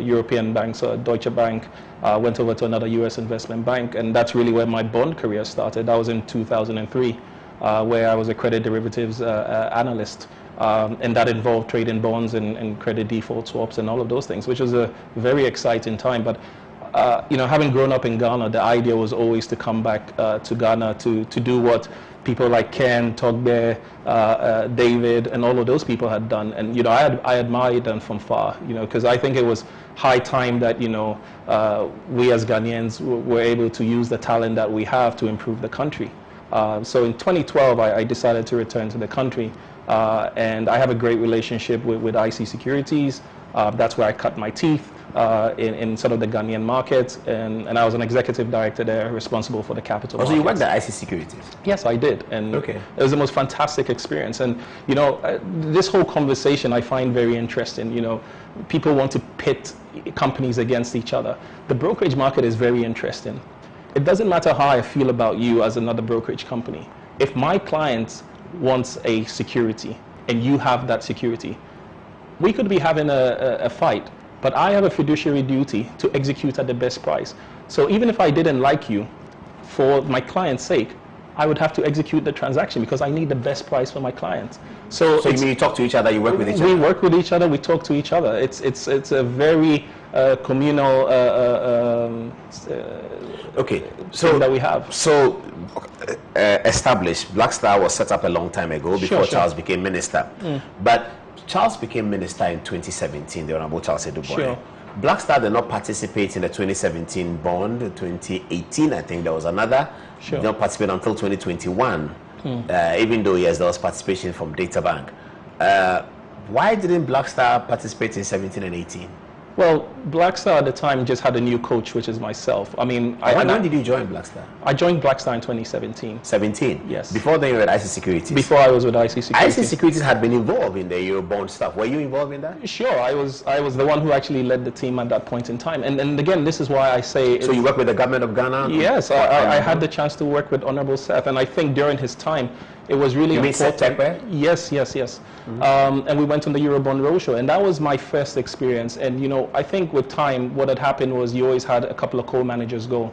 European banks, Deutsche Bank, went over to another US investment bank, and that's really where my bond career started. That was in 2003, where I was a credit derivatives analyst. And that involved trading bonds and credit default swaps and all of those things, which was a very exciting time. But you know, having grown up in Ghana, the idea was always to come back to Ghana to do what people like Ken, Togbe, David, and all of those people had done. And, you know, I admired them from far, you know, because I think it was high time that, you know, we as Ghanaians were able to use the talent that we have to improve the country. So in 2012, I decided to return to the country. And I have a great relationship with IC Securities. That's where I cut my teeth. In sort of the Ghanaian market, and I was an executive director there responsible for the capital markets. So you worked at IC Securities? Yes, I did, and okay. It was the most fantastic experience. And you know, this whole conversation I find very interesting. You know, people want to pit companies against each other. The brokerage market is very interesting. It doesn't matter how I feel about you as another brokerage company. If my client wants a security and you have that security, we could be having a fight. But I have a fiduciary duty to execute at the best price. So even if I didn't like you, for my client's sake, I would have to execute the transaction because I need the best price for my client. So you mean you talk to each other, you work with each other? We work with each other, we talk to each other. It's a very communal okay. So that we have. So established, Blackstar was set up a long time ago before Charles became minister. But Charles became minister in 2017, the Honorable Charles Dubois. Sure. Blackstar did not participate in the 2017 bond. 2018, I think there was another. Sure. Did not participate until 2021, even though, yes, there was participation from DataBank. Why didn't Blackstar participate in 17 and 18? Well, Blackstar at the time just had a new coach, which is myself. I mean, when did you join Blackstar? I joined Blackstar in 2017. 17? Yes. Before then you were at IC Securities? Before I was with IC Securities. IC Securities had been involved in the Eurobond stuff. Were you involved in that? Sure. I was the one who actually led the team at that point in time. And again, this is why I say... So you worked with the government of Ghana? Yes. I had the chance to work with Honorable Seth. And I think during his time, it was really important. You mean Seth Tekwe? Yes. Mm-hmm. And we went on the Eurobond Roadshow, and that was my first experience. And you know, I think with time, what had happened was you always had a couple of co-managers go.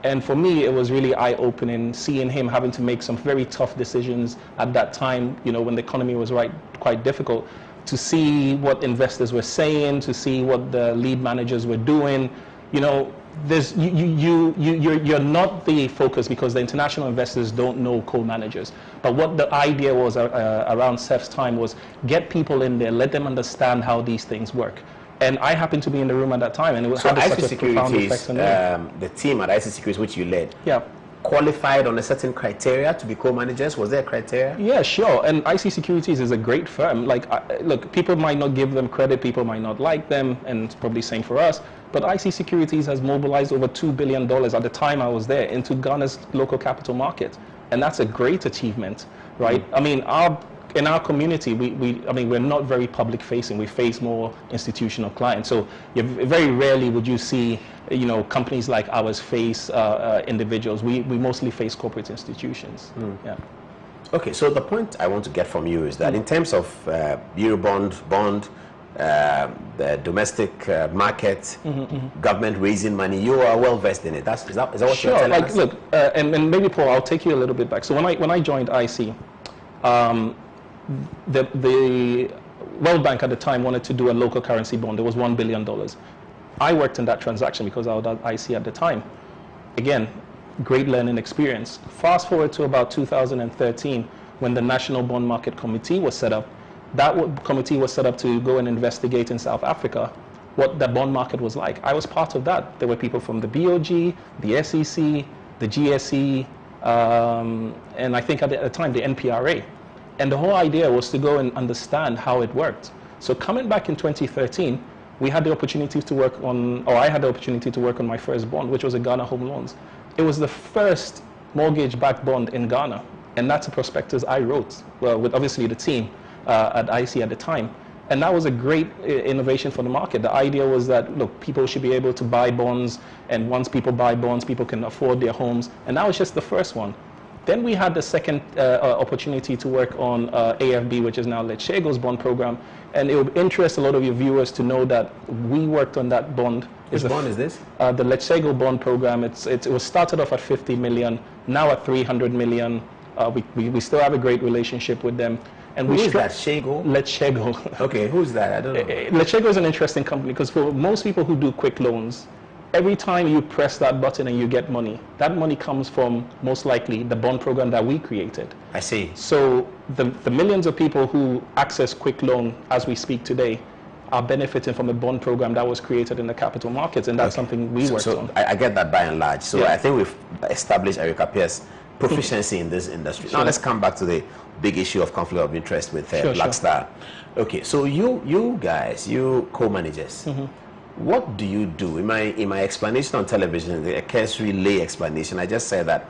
And for me, it was really eye-opening, seeing him having to make some very tough decisions at that time, you know, when the economy was quite difficult, to see what investors were saying, to see what the lead managers were doing. You know, you're not the focus because the international investors don't know coal managers. But what the idea was around Seth's time was get people in there, let them understand how these things work. And I happened to be in the room at that time, and it was so had IC such a profound effect on them. the team at IC Securities, which you led, yeah, qualified on a certain criteria to be co-managers. Was there a criteria? Yeah, sure. And IC Securities is a great firm. Like, look, people might not give them credit, people might not like them, and it's probably same for us. But IC Securities has mobilized over $2 billion at the time I was there into Ghana's local capital market, and that's a great achievement, right? I mean, in our community, we're not very public facing. We face more institutional clients. So very rarely would you see, companies like ours face individuals. We mostly face corporate institutions. Yeah. Okay, so the point I want to get from you is that in terms of Eurobond, bond, the domestic market, government raising money, you are well versed in it. Is that what sure. you're telling us? Look, and maybe Paul, I'll take you a little bit back. So when I joined IC, the World Bank at the time wanted to do a local currency bond. It was $1 billion. I worked in that transaction because I was at IC at the time. Again, great learning experience. Fast forward to about 2013, when the National Bond Market Committee was set up. That committee was set up to go and investigate in South Africa what the bond market was like. I was part of that. There were people from the BOG, the SEC, the GSE, and I think at the time the NPRA. And the whole idea was to go and understand how it worked. So coming back in 2013, we had the opportunity to work on, or I had the opportunity to work on my first bond, which was a Ghana Home Loans. It was the first mortgage-backed bond in Ghana. And that's a prospectus I wrote, with obviously the team at IC at the time. And that was a great innovation for the market. The idea was that, look, people should be able to buy bonds, and once people buy bonds, people can afford their homes. And that was just the first one. Then we had the second opportunity to work on AFB, which is now Lechego's bond program. And it would interest a lot of your viewers to know that we worked on that bond. Which bond is this? The Lechego bond program. It was started off at 50 million, now at 300 million. We still have a great relationship with them. And who is that? Chego? Lechego. Okay, who's that? I don't know. Lechego is an interesting company because for most people who do quick loans, every time you press that button and you get money, that money comes from most likely the bond program that we created. I see. So the millions of people who access quick loan as we speak today are benefiting from a bond program that was created in the capital markets, and that's something we worked on. I get that by and large. So yeah. I think we've established Eric Appiah's proficiency in this industry. Sure. Now let's come back to the big issue of conflict of interest with Black Star. Okay, so you guys, you co-managers, what do you do? In my explanation on television, the cursory lay explanation, I just said that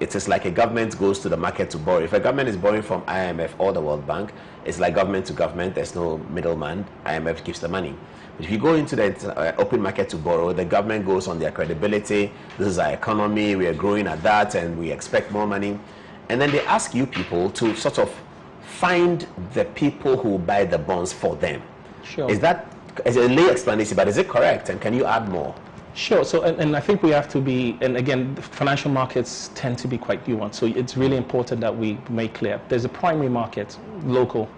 it is like a government goes to the market to borrow. If a government is borrowing from IMF or the World Bank, it's like government to government. There's no middleman. IMF gives the money. But if you go into the open market to borrow, the government goes on their credibility. This is our economy. We are growing at that, and we expect more money. And then they ask you people to sort of find the people who buy the bonds for them. Sure. Is that a lay explanation, but is it correct? And can you add more? Sure. So, and I think we have to be, and again, financial markets tend to be quite nuanced. So it's really important that we make clear. There's a primary market, local.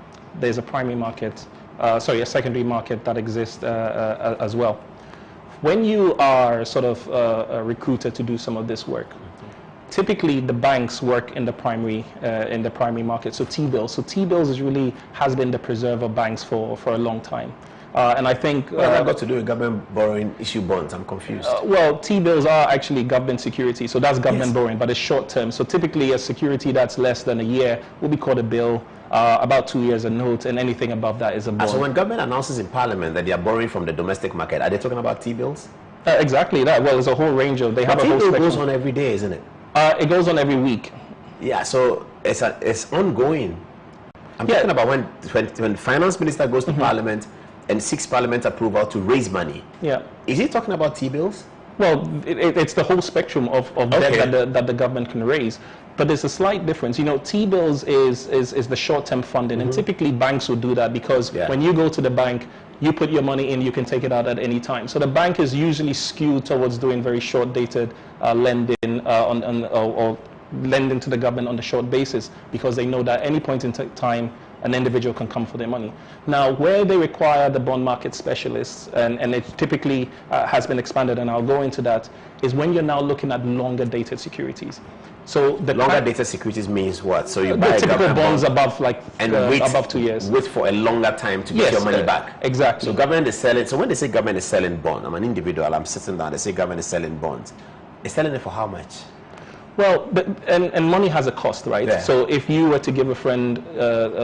There's a primary market, a secondary market that exists as well. When you are sort of recruited to do some of this work, typically the banks work in the primary market. So T-bills. So T-bills has been the preserve of banks for a long time. And I think... What has that got to do with government borrowing issue bonds? I'm confused. Well, T-bills are actually government security, so that's government borrowing, but it's short term. So typically a security that's less than a year will be called a bill, about 2 years a note, and anything above that is a bond. So when government announces in Parliament that they are borrowing from the domestic market, are they talking about T-bills? Exactly that. Well, there's a whole range of... They have a whole spectrum. T-bill goes on every day, isn't it? It goes on every week. Yeah, so it's ongoing. I'm talking about when the finance minister goes to Parliament and seeks Parliament approval to raise money. Yeah. Is he talking about T-bills? Well, it's the whole spectrum of debt that the government can raise. But there's a slight difference. You know, T-bills is the short-term funding, and typically banks will do that because when you go to the bank, you put your money in, you can take it out at any time. So the bank is usually skewed towards doing very short-dated lending or lending to the government on a short basis because they know that at any point in time, an individual can come for their money. Now, where they require the bond market specialists, and it typically has been expanded, and I'll go into that, is when you're now looking at longer dated securities. So the longer dated securities means what? So you buy the typical bonds bond above above 2 years. Wait for a longer time to get your money back. Exactly. So government is selling. So when they say government is selling bond, I'm an individual. I'm sitting down. They say government is selling bonds. It's selling it for how much? Well, and money has a cost, right? Yeah. So if you were to give a friend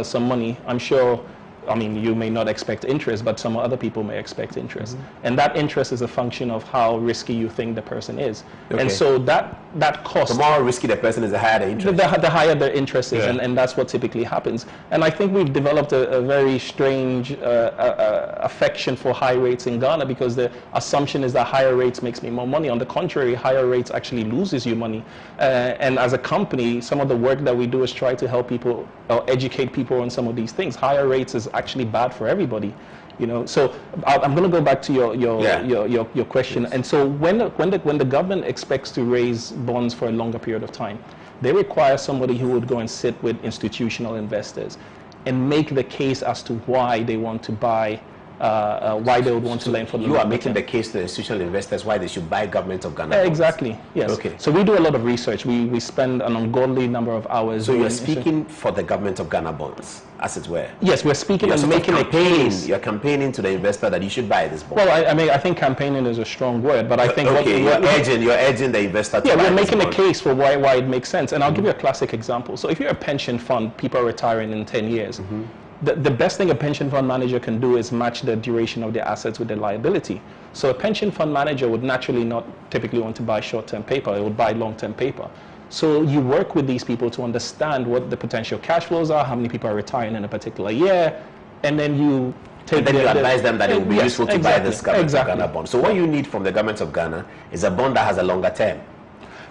some money, I'm sure, I mean, you may not expect interest, but some other people may expect interest. Mm-hmm. And that interest is a function of how risky you think the person is. Okay. And so that cost... The more risky the person is, the higher the interest. The higher the interest is, Yeah. and that's what typically happens. And I think we've developed a very strange affection for high rates in Ghana, because the assumption is that higher rates makes me more money. On the contrary, higher rates actually loses you money. And as a company, some of the work that we do is try to help people or educate people on some of these things. Higher rates is actually bad for everybody, you know. So I'm going to go back to your question. Yes. And so when the government expects to raise bonds for a longer period of time, they require somebody who would go and sit with institutional investors and make the case as to why they want to buy. Why they would want to lend for the You are making the case to institutional investors why they should buy government of Ghana bonds. Exactly, yes. Okay. So we do a lot of research. We spend an ungodly number of hours. So you're speaking for the government of Ghana bonds, as it were? Yes, we're speaking and making a case. You're campaigning to the investor that you should buy this bond. Well, I mean, I think campaigning is a strong word, but I think... You're urging the investor to buy we're making this a bond. case for why it makes sense. And I'll give you a classic example. So if you're a pension fund, people are retiring in 10 years. Mm-hmm. The best thing a pension fund manager can do is match the duration of their assets with their liability. So a pension fund manager would naturally not typically want to buy short-term paper. It would buy long-term paper. So you work with these people to understand what the potential cash flows are, how many people are retiring in a particular year, and then you advise them that it would be useful to buy this government of Ghana bond. So what you need from the government of Ghana is a bond that has a longer term.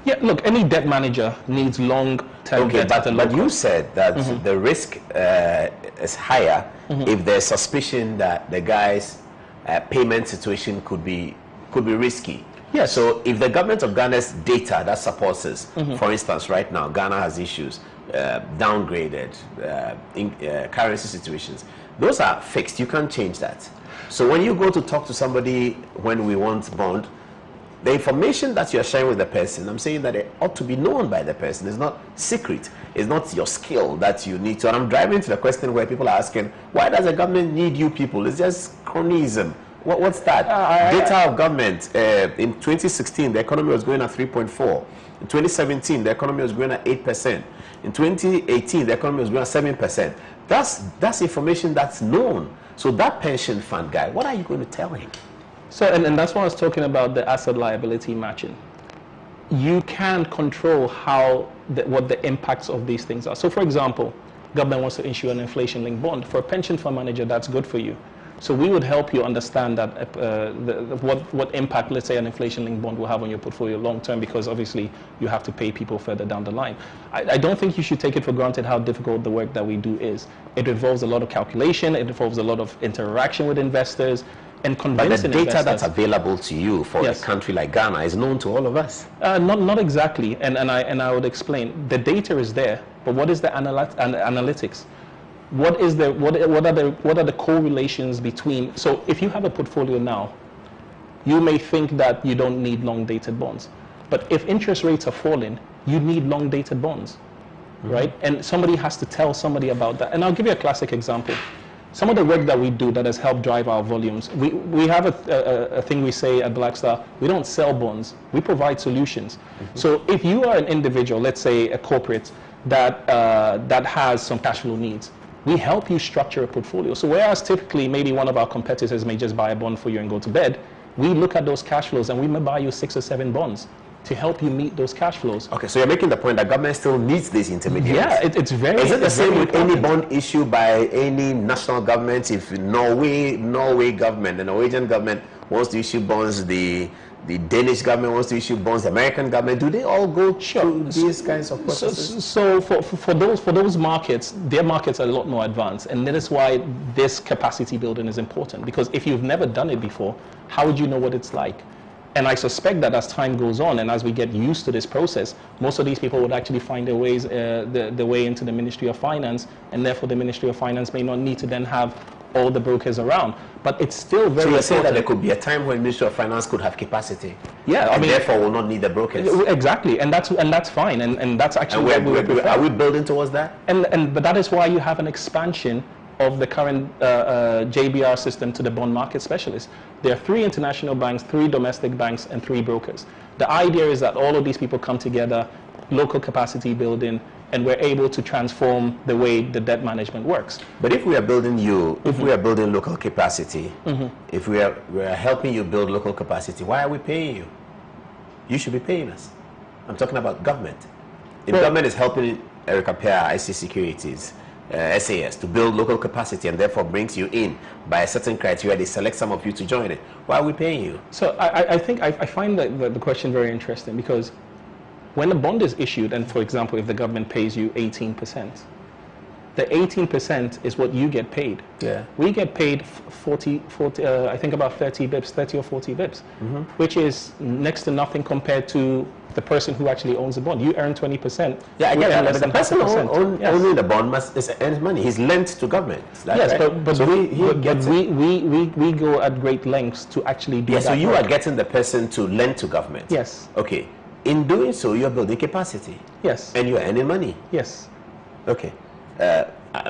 Yeah, look, any debt manager needs long-term debt. But you said that the risk is higher if there's suspicion that the guy's payment situation could be risky. Yes. So if the government of Ghana's data that supports us, for instance, right now, Ghana has issues, downgraded, currency situations, those are fixed. You can't change that. So when you go to talk to somebody when we want bond, the information that you're sharing with the person, I'm saying that it ought to be known by the person. It's not secret. It's not your skill that you need to. And I'm driving to the question where people are asking, why does the government need you people? It's just cronyism. What's that? Data of government. In 2016, the economy was growing at 3.4. In 2017, the economy was growing at 8%. In 2018, the economy was growing at 7%. That's information that's known. So that pension fund guy, what are you going to tell him? So, and that's why I was talking about the asset liability matching. You can control what the impacts of these things are. So, for example, government wants to issue an inflation-linked bond. For a pension fund manager, that's good for you. So we would help you understand that what impact, let's say, an inflation-linked bond will have on your portfolio long-term, because obviously you have to pay people further down the line. I don't think you should take it for granted how difficult the work that we do is. It involves a lot of calculation. It involves a lot of interaction with investors. And but the data investors. That's available to you for a country like Ghana is known to all of us. Not exactly, and I would explain. The data is there, but what is the analytics? What are the correlations between? So if you have a portfolio now, you may think that you don't need long-dated bonds, but if interest rates are falling, you need long-dated bonds, right? And somebody has to tell somebody about that. And I'll give you a classic example. Some of the work that we do that has helped drive our volumes, we have a thing we say at Blackstar, we don't sell bonds, we provide solutions. So if you are an individual, let's say a corporate, that has some cash flow needs, we help you structure a portfolio. So whereas typically maybe one of our competitors may just buy a bond for you and go to bed, we look at those cash flows and we may buy you 6 or 7 bonds to help you meet those cash flows. Okay, so you're making the point that government still needs these intermediaries. Yeah, it's very. Is it the same with important. any bond issued by any national government? If Norway government, the Norwegian government wants to issue bonds, the Danish government wants to issue bonds, the American government, do they all go through these kinds of processes? So for those markets, their markets are a lot more advanced, and that is why this capacity building is important. Because if you've never done it before, how would you know what it's like? And I suspect that as time goes on and as we get used to this process, most of these people would actually find their ways, the way into the Ministry of Finance, and therefore the Ministry of Finance may not need to then have all the brokers around. But it's still very important. So you're saying that there could be a time when Ministry of Finance could have capacity? Yeah, I mean, therefore will not need the brokers. Exactly, and that's fine, and that's actually what we would prefer. Are we building towards that? But that is why you have an expansion of the current JBR system to the bond market specialists. There are 3 international banks, 3 domestic banks, and 3 brokers. The idea is that all of these people come together, local capacity building, and we're able to transform the way the debt management works. But if we are building if we are building local capacity, if we are helping you build local capacity, why are we paying you? You should be paying us. I'm talking about government. If government is helping Erica Pear, IC Securities, SAS to build local capacity and therefore brings you in by a certain criteria, they select some of you to join it. Why are we paying you? So I think I find the question very interesting, because when a bond is issued, and for example, if the government pays you 18%, the 18% is what you get paid. Yeah. We get paid 40 I think about 30 bips, 30 or 40 bips, which is next to nothing compared to the person who actually owns the bond. You earn 20%. Yeah, I get that. But the person owning the bond must earn money. He's lent to government. Yes, right? but we go at great lengths to actually do that. So you are getting the person to lend to government. Yes. Okay. In doing so, you're building capacity. Yes. And you're earning money. Yes. Okay.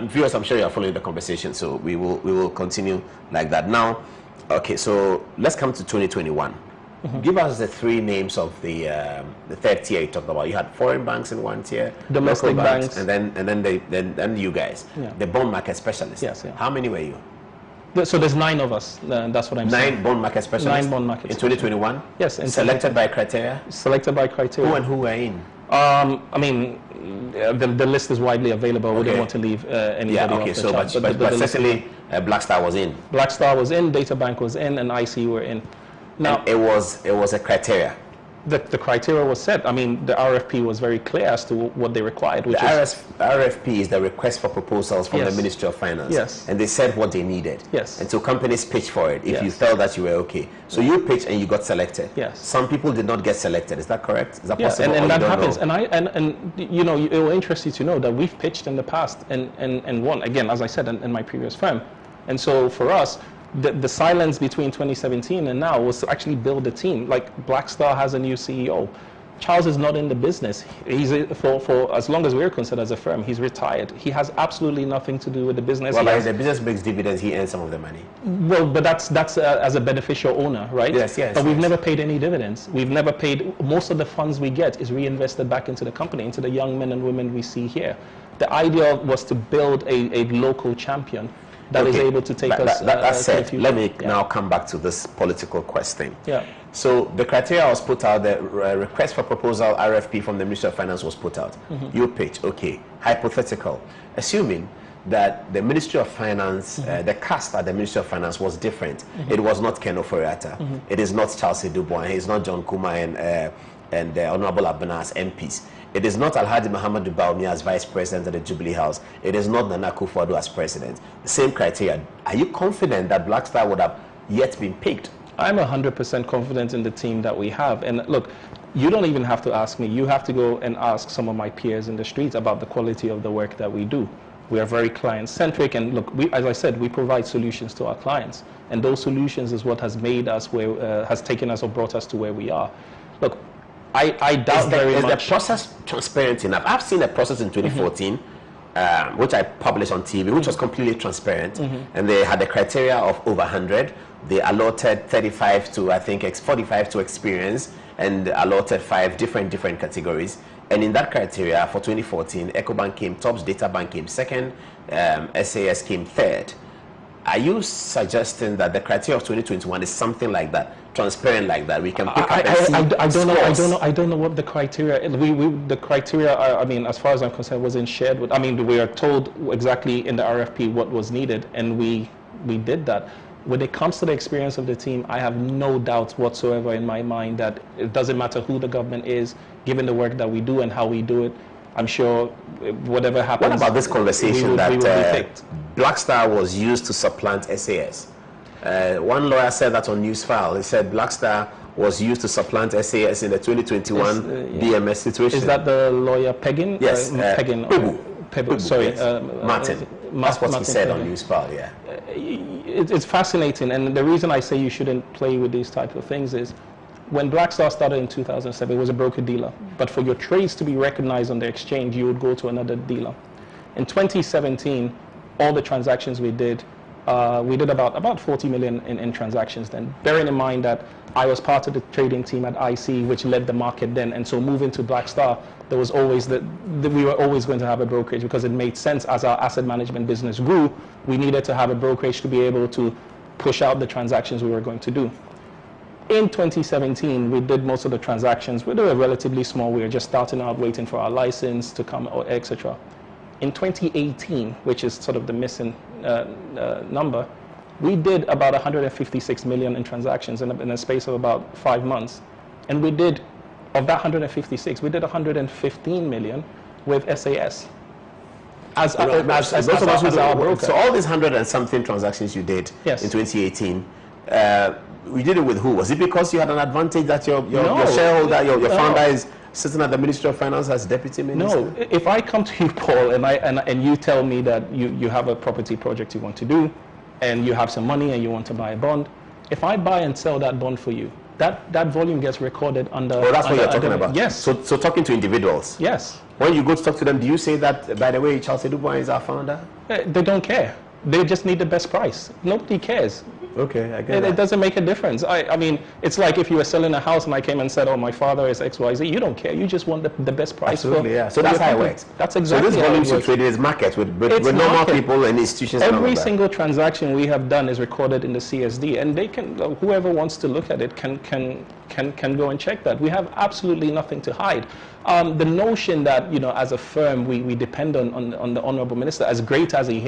Viewers, I'm sure you are following the conversation, so we will continue like that. Now, okay, so let's come to 2021. Give us the 3 names of the third tier you talked about. You had foreign banks in one tier, domestic banks, and then you guys, the bond market specialists. Yes. Yeah. How many were you? So there's 9 of us. That's what I'm saying. 9 bond market specialists. 9 bond market in 2021. Yes. Selected by criteria. Selected by criteria. Who and who were in? I mean, the list is widely available. We don't want to leave anybody off the chart. But certainly Blackstar was in. Blackstar was in, DataBank was in, and IC were in. Now and it was a criteria. The criteria was set. I mean, the RFP was very clear as to what they required. Which RFP is the request for proposals from the Ministry of Finance. Yes. And they said what they needed. Yes. And so companies pitch for it if you felt that you were okay. So you pitched and you got selected. Yes. Some people did not get selected. Is that correct? Is that possible? And that happens. Know? And you know, it will interest you to know that we've pitched in the past and won. Again, as I said, in my previous firm. And so for us, the silence between 2017 and now was to actually build a team. Like Blackstar has a new CEO. Charles is not in the business. He's for as long as we're concerned as a firm, he's retired. He has absolutely nothing to do with the business. Well, if the business makes dividends, he earns some of the money. Well, but that's as a beneficial owner, right? Yes. But we've never paid any dividends. We've never paid. Most of the funds we get is reinvested back into the company, into the young men and women we see here. The idea was to build a local champion that is able to take us. That said, let me now come back to this political question. Yeah. So the criteria was put out, the request for proposal RFP from the Ministry of Finance was put out. You pitch, okay, hypothetical. Assuming that the Ministry of Finance, the cast at the Ministry of Finance was different. It was not Ken Ofori-Atta. It is not Charles Dubois. It's not John Kuma and Honorable Abena as MPs. It is not Alhaji Muhammadu Bawumia as Vice President of the Jubilee House. It is not Nana Akufo-Addo as President. The same criteria. Are you confident that Blackstar would have yet been picked? I'm 100% confident in the team that we have. And look, you don't even have to ask me. You have to go and ask some of my peers in the streets about the quality of the work that we do. We are very client-centric, and look, as I said, we provide solutions to our clients. And those solutions is what has made us has taken us or brought us to where we are. Look, I doubt very much. Is the process transparent enough? I've seen a process in 2014, which I published on TV, which was completely transparent, and they had a criteria of over 100. They allotted 35 to, I think, 45 to experience, and allotted 5 different categories. And in that criteria for 2014, EcoBank came top, DataBank came second, SAS came third. Are you suggesting that the criteria of 2021 is something like that, transparent like that? We can pick up and see I don't know what the criteria. The criteria. I mean, as far as I'm concerned, wasn't shared with. I mean, we are told exactly in the RFP what was needed, and we did that. When it comes to the experience of the team, I have no doubts whatsoever in my mind that it doesn't matter who the government is, given the work that we do and how we do it. I'm sure whatever happens. What about this conversation that Blackstar was used to supplant SAS? One lawyer said that on Newsfile. He said Blackstar was used to supplant SAS in the 2021 BMS situation. Is that the lawyer Peggin? Yes, Peggin. Pebu, sorry, yes. Martin. That's what he said on Newspal, yeah. It's fascinating, and the reason I say you shouldn't play with these type of things is when Black Star started in 2007, it was a broker-dealer. But for your trades to be recognized on the exchange, you would go to another dealer. In 2017, all the transactions we did about 40 million in transactions then, bearing in mind that I was part of the trading team at IC, which led the market then, and so moving to Black Star, there was always we were always going to have a brokerage because it made sense as our asset management business grew. We needed to have a brokerage to be able to push out the transactions we were going to do. In 2017, we did most of the transactions. We were relatively small. We were just starting out, waiting for our license to come, or etc. In 2018, which is sort of the missing number, we did about 156 million in transactions in a space of about 5 months. And we did, of that 156, we did 115 million with SAS. As our broker. So all these 100 and something transactions you did in 2018, we did it with who? Was it because you had an advantage that your shareholder, your founder is sitting at the Ministry of Finance as deputy minister? No. If I come to you, Paul, and you tell me that you have a property project you want to do, and you have some money and you want to buy a bond, if I buy and sell that bond for you, that volume gets recorded under... Oh, that's what you're talking about? Yes. So talking to individuals? Yes. When you go to talk to them, do you say that, by the way, Charles Edubwan is our founder? They don't care. They just need the best price. Nobody cares. Okay, I get that. It doesn't make a difference. I mean, it's like if you were selling a house and I came and said, oh, my father is XYZ, you don't care. You just want the best price. Absolutely, yeah. So that's how it works. That's exactly so this volume you trade is market with normal people and institutions. Every single transaction we have done is recorded in the CSD, and they can, whoever wants to look at it can go and check that. We have absolutely nothing to hide. The notion that, as a firm, we depend on the Honorable Minister, as great as he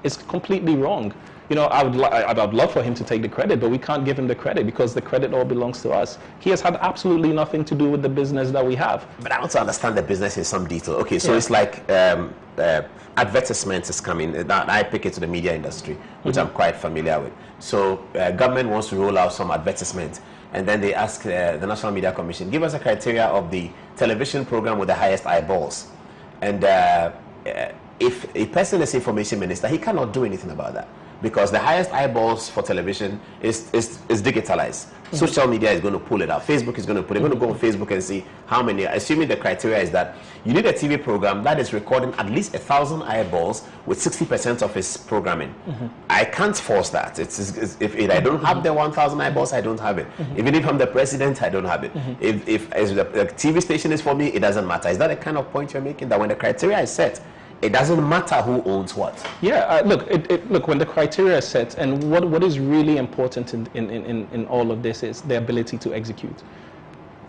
is completely wrong. I would love for him to take the credit, but we can't give him the credit because the credit all belongs to us. He has had absolutely nothing to do with the business that we have. But I want to understand the business in some detail. Okay, so it's like advertisements is coming. I pick it to the media industry, which I'm quite familiar with. So government wants to roll out some advertisements, and then they ask the National Media Commission, give us a criteria of the television program with the highest eyeballs. And if a person is information minister, he cannot do anything about that, because the highest eyeballs for television is digitalized. Social media is going to pull it out. Facebook is going to put it. Going to go on Facebook and see how many. Assuming the criteria is that you need a TV program that is recording at least 1,000 eyeballs with 60% of its programming. I can't force that. If I don't have the 1,000 eyeballs, I don't have it. Even if I'm the president, I don't have it. If the TV station is for me, it doesn't matter. Is that the kind of point you're making? That when the criteria is set, it doesn't matter who owns what? Yeah, look, when the criteria is set, and what is really important in all of this is the ability to execute.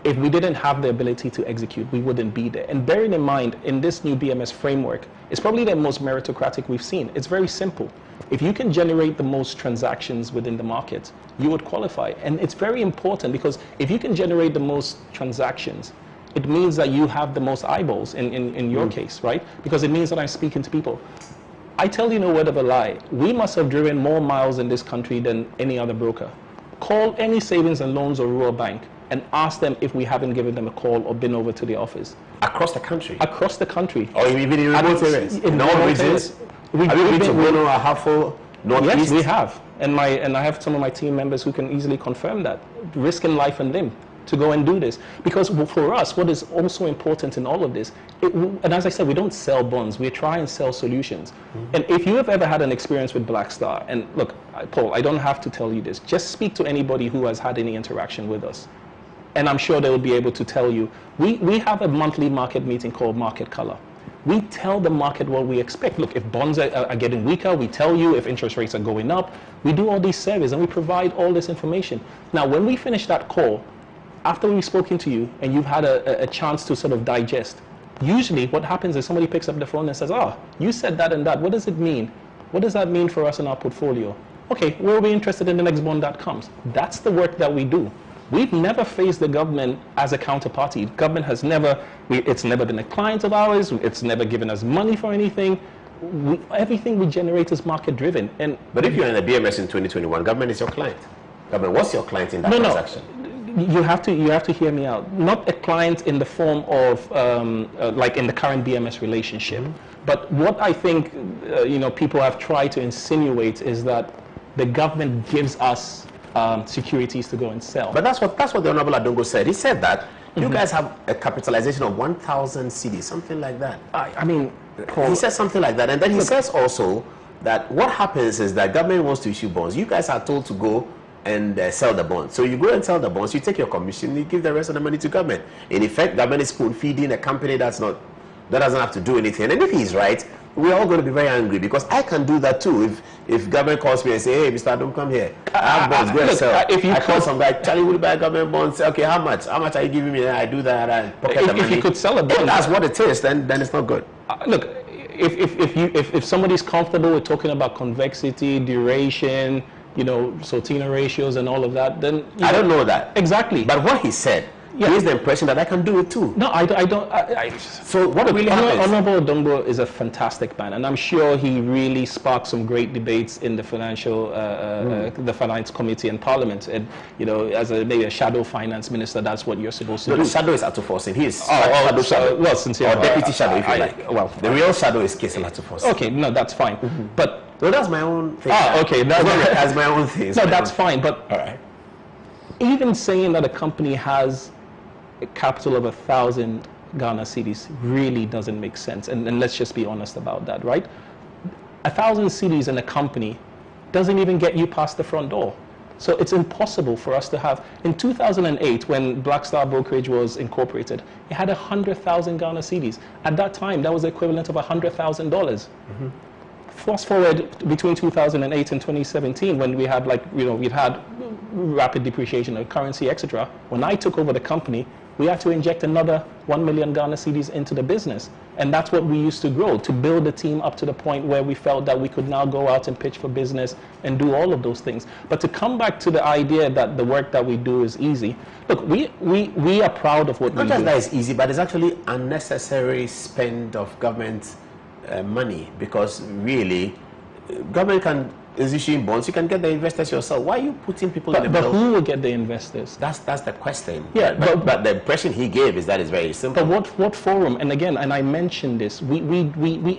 If we didn't have the ability to execute, we wouldn't be there. And bearing in mind, in this new BMS framework, it's probably the most meritocratic we've seen. It's very simple. If you can generate the most transactions within the market, you would qualify. And it's very important, because if you can generate the most transactions, it means that you have the most eyeballs in your case, right? Because it means that I'm speaking to people. I tell you no word of a lie. We must have driven more miles in this country than any other broker. Call any savings and loans or rural bank and ask them if we haven't given them a call or been over to the office. Across the country? Across the country. Or even in remote areas? In all regions? Have you been to Bono, Ahafo, Northeast? Yes, we have. And I have some of my team members who can easily confirm that. Risking life and limb to go and do this. Because for us, what is also important in all of this, and as I said, we don't sell bonds, we try and sell solutions. And if you have ever had an experience with Black Star, and look, Paul, I don't have to tell you this, just speak to anybody who has had any interaction with us. And I'm sure they will be able to tell you, we have a monthly market meeting called Market Color. We tell the market what we expect. Look, if bonds are getting weaker, we tell you. If interest rates are going up, we do all these surveys and we provide all this information. Now, when we finish that call, after we've spoken to you and you've had a chance to sort of digest, usually what happens is somebody picks up the phone and says, you said that and that. What does it mean? What does that mean for us in our portfolio? Okay, we'll be interested in the next bond that comes. That's the work that we do. We've never faced the government as a counterparty. Government has it's never been a client of ours. It's never given us money for anything. Everything we generate is market driven. But if you're in the BMS in 2021, government is your client. Government was your client in that transaction. You have to hear me out. Not a client in the form of like in the current BMS relationship, but what I think people have tried to insinuate is that the government gives us securities to go and sell. But that's what the Honorable Adongo said. He said that you guys have a capitalization of 1,000 cedis, something like that. I mean, he says something like that, and then he says also that what happens is that government wants to issue bonds. You guys are told to go and sell the bonds. So you go and sell the bonds, you take your commission, you give the rest of the money to government. In effect, government is spoon feeding a company that doesn't have to do anything. And if he's right, we're all going to be very angry, because I can do that too. If government calls me and say, hey, Mr. Adam, come here, I have bonds, go and sell. I call some guy, Charlie, will you buy government bonds? Okay, how much? How much are you giving me? I do that, I pocket the money. If you could sell a bond, if that's what it is, then it's not good. Look, if somebody's comfortable with talking about convexity, duration, Sortino ratios and all of that, then I don't know that exactly. But what he said gives the impression that I can do it too. No, I don't. So what really happens? Honorable Odongo is a fantastic man, and I'm sure he really sparked some great debates in the the finance committee and parliament. And as maybe a shadow finance minister, that's what you're supposed to do. The shadow is Atuforsen. He is shadow. Well, sincerely, or deputy shadow, if you like. Well, the real shadow is Kesel Atuforsen. Okay, no, that's fine. But that's my own thing. Okay, that's my own thing. No, that's fine. But all right. Even saying that a company has a capital of 1,000 Ghana cedis really doesn't make sense. And let's just be honest about that, right? 1,000 cedis in a company doesn't even get you past the front door. So it's impossible for us to have. In 2008, when Black Star Brokerage was incorporated, it had 100,000 Ghana cedis. At that time, that was the equivalent of $100,000. Fast forward between 2008 and 2017, when we had we've had rapid depreciation of currency, etc. When I took over the company, we had to inject another 1 million Ghana cedis into the business. And that's what we used to grow, to build the team up to the point where we felt that we could now go out and pitch for business and do all of those things. But to come back to the idea that the work that we do is easy, look, we are proud of what we do. Not just that it's easy, but it's actually unnecessary spend of government money, because really, government is issuing bonds. You can get the investors yourself. Why are you putting people in the middle? But who will get the investors? That's the question. Yeah, but the impression he gave is that it's very simple. But what forum? And again, and I mentioned this, we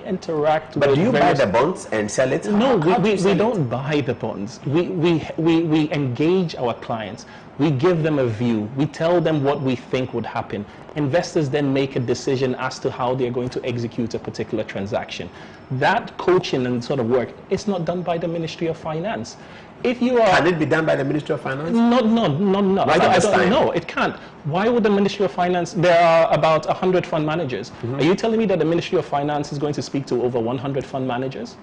interact. But with do you buy the bonds and sell it? No, we don't buy the bonds. We engage our clients. We give them a view. We tell them what we think would happen. Investors then make a decision as to how they're going to execute a particular transaction. That coaching and sort of work is not done by the Ministry of Finance. Can it be done by the Ministry of Finance? No. I don't know. It can't. Why would the Ministry of Finance? There are about 100 fund managers. Are you telling me that the Ministry of Finance is going to speak to over 100 fund managers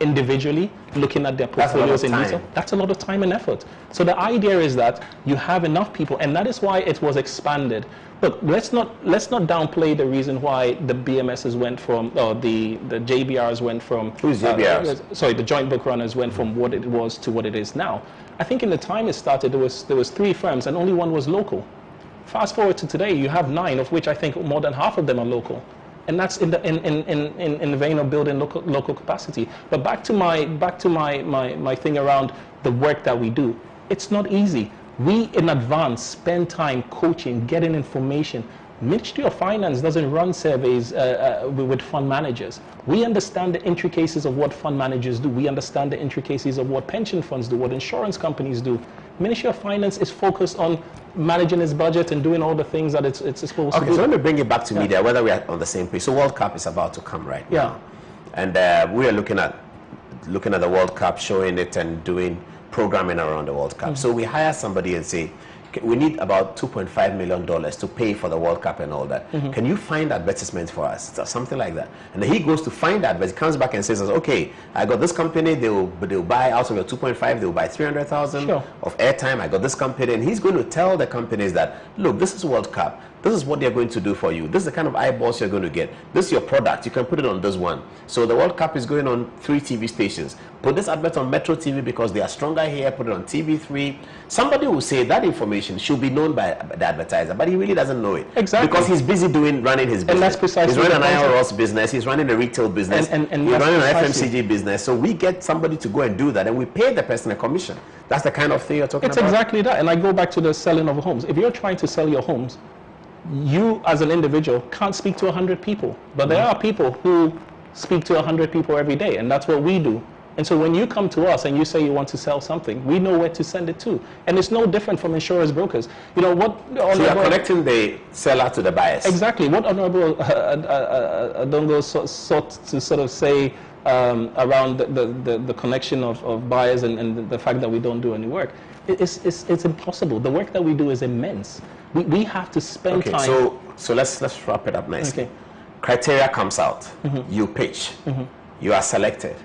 individually, looking at their portfolios in detail? That's a lot of time and effort. So the idea is that you have enough people, and that is why it was expanded. Look, let's not downplay the reason why the BMSs went from, or the JBRs went from. Who's JBRs? Sorry, the joint book runners went from what it was to what it is now. I think in the time it started, there was 3 firms, and only one was local. Fast forward to today, you have 9, of which I think more than half of them are local. And that's in the vein of building local capacity. But back to my thing around the work that we do. It's not easy. We in advance spend time coaching, getting information. Ministry of Finance doesn't run surveys with fund managers. We understand the intricacies of what fund managers do. We understand the intricacies of what pension funds do, what insurance companies do. Ministry of Finance is focused on managing its budget and doing all the things that it's supposed to do. Okay, so let me bring it back to media, whether we are on the same page. So World Cup is about to come right now. And we are looking at the World Cup, showing it and doing programming around the World Cup. So we hire somebody and say, we need about $2.5 million to pay for the World Cup and all that. Can you find advertisements for us? Something like that. And then he goes to find that, but he comes back and says, okay, I got this company, they'll buy out of your 2.5, they'll buy 300,000 of airtime. I got this company, and he's going to tell the companies that, look, this is World Cup. This is what they're going to do for you. This is the kind of eyeballs you're going to get. This is your product. You can put it on this one. So the World Cup is going on 3 TV stations. Put this advert on Metro TV because they are stronger here. Put it on TV3. Somebody will say that information should be known by the advertiser, but he really doesn't know it. Exactly. Because he's busy running his business. And that's precisely he's running an IRS business. He's running a retail business. And he's running an FMCG business. So we get somebody to go and do that, and we pay the person a commission. That's the kind of thing you're talking about? It's exactly that. And I go back to the selling of homes. If you're trying to sell your homes, you as an individual can't speak to 100 people. But there are people who speak to 100 people every day, and that's what we do. And so when you come to us and you say you want to sell something, we know where to send it to. And it's no different from insurance brokers. You know what? So you are connecting the seller to the buyers. Exactly. What Honorable Adongo sought to sort of say around the connection of buyers and the fact that we don't do any work, it's impossible. The work that we do is immense. We have to spend time. So let's wrap it up nicely. Okay. Criteria comes out. You pitch. You are selected.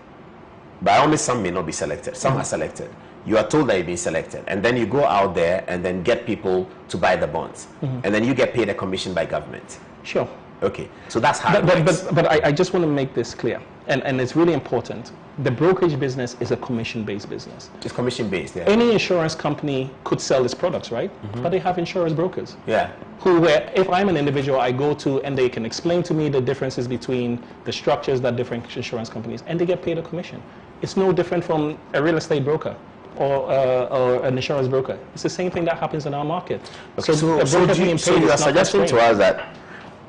By only some may not be selected. Some are selected. You are told that you've been selected, and then you go out there and then get people to buy the bonds, and then you get paid a commission by government. Sure. Okay. So that's how it works. But I just want to make this clear, and it's really important. The brokerage business is a commission-based business. It's commission-based, yeah. Any insurance company could sell its products, right? But they have insurance brokers. Yeah. Where if I'm an individual, I go to and they can explain to me the differences between the structures that different insurance companies, and they get paid a commission. It's no different from a real estate broker or an insurance broker. It's the same thing that happens in our market. Okay, so you are suggesting to us that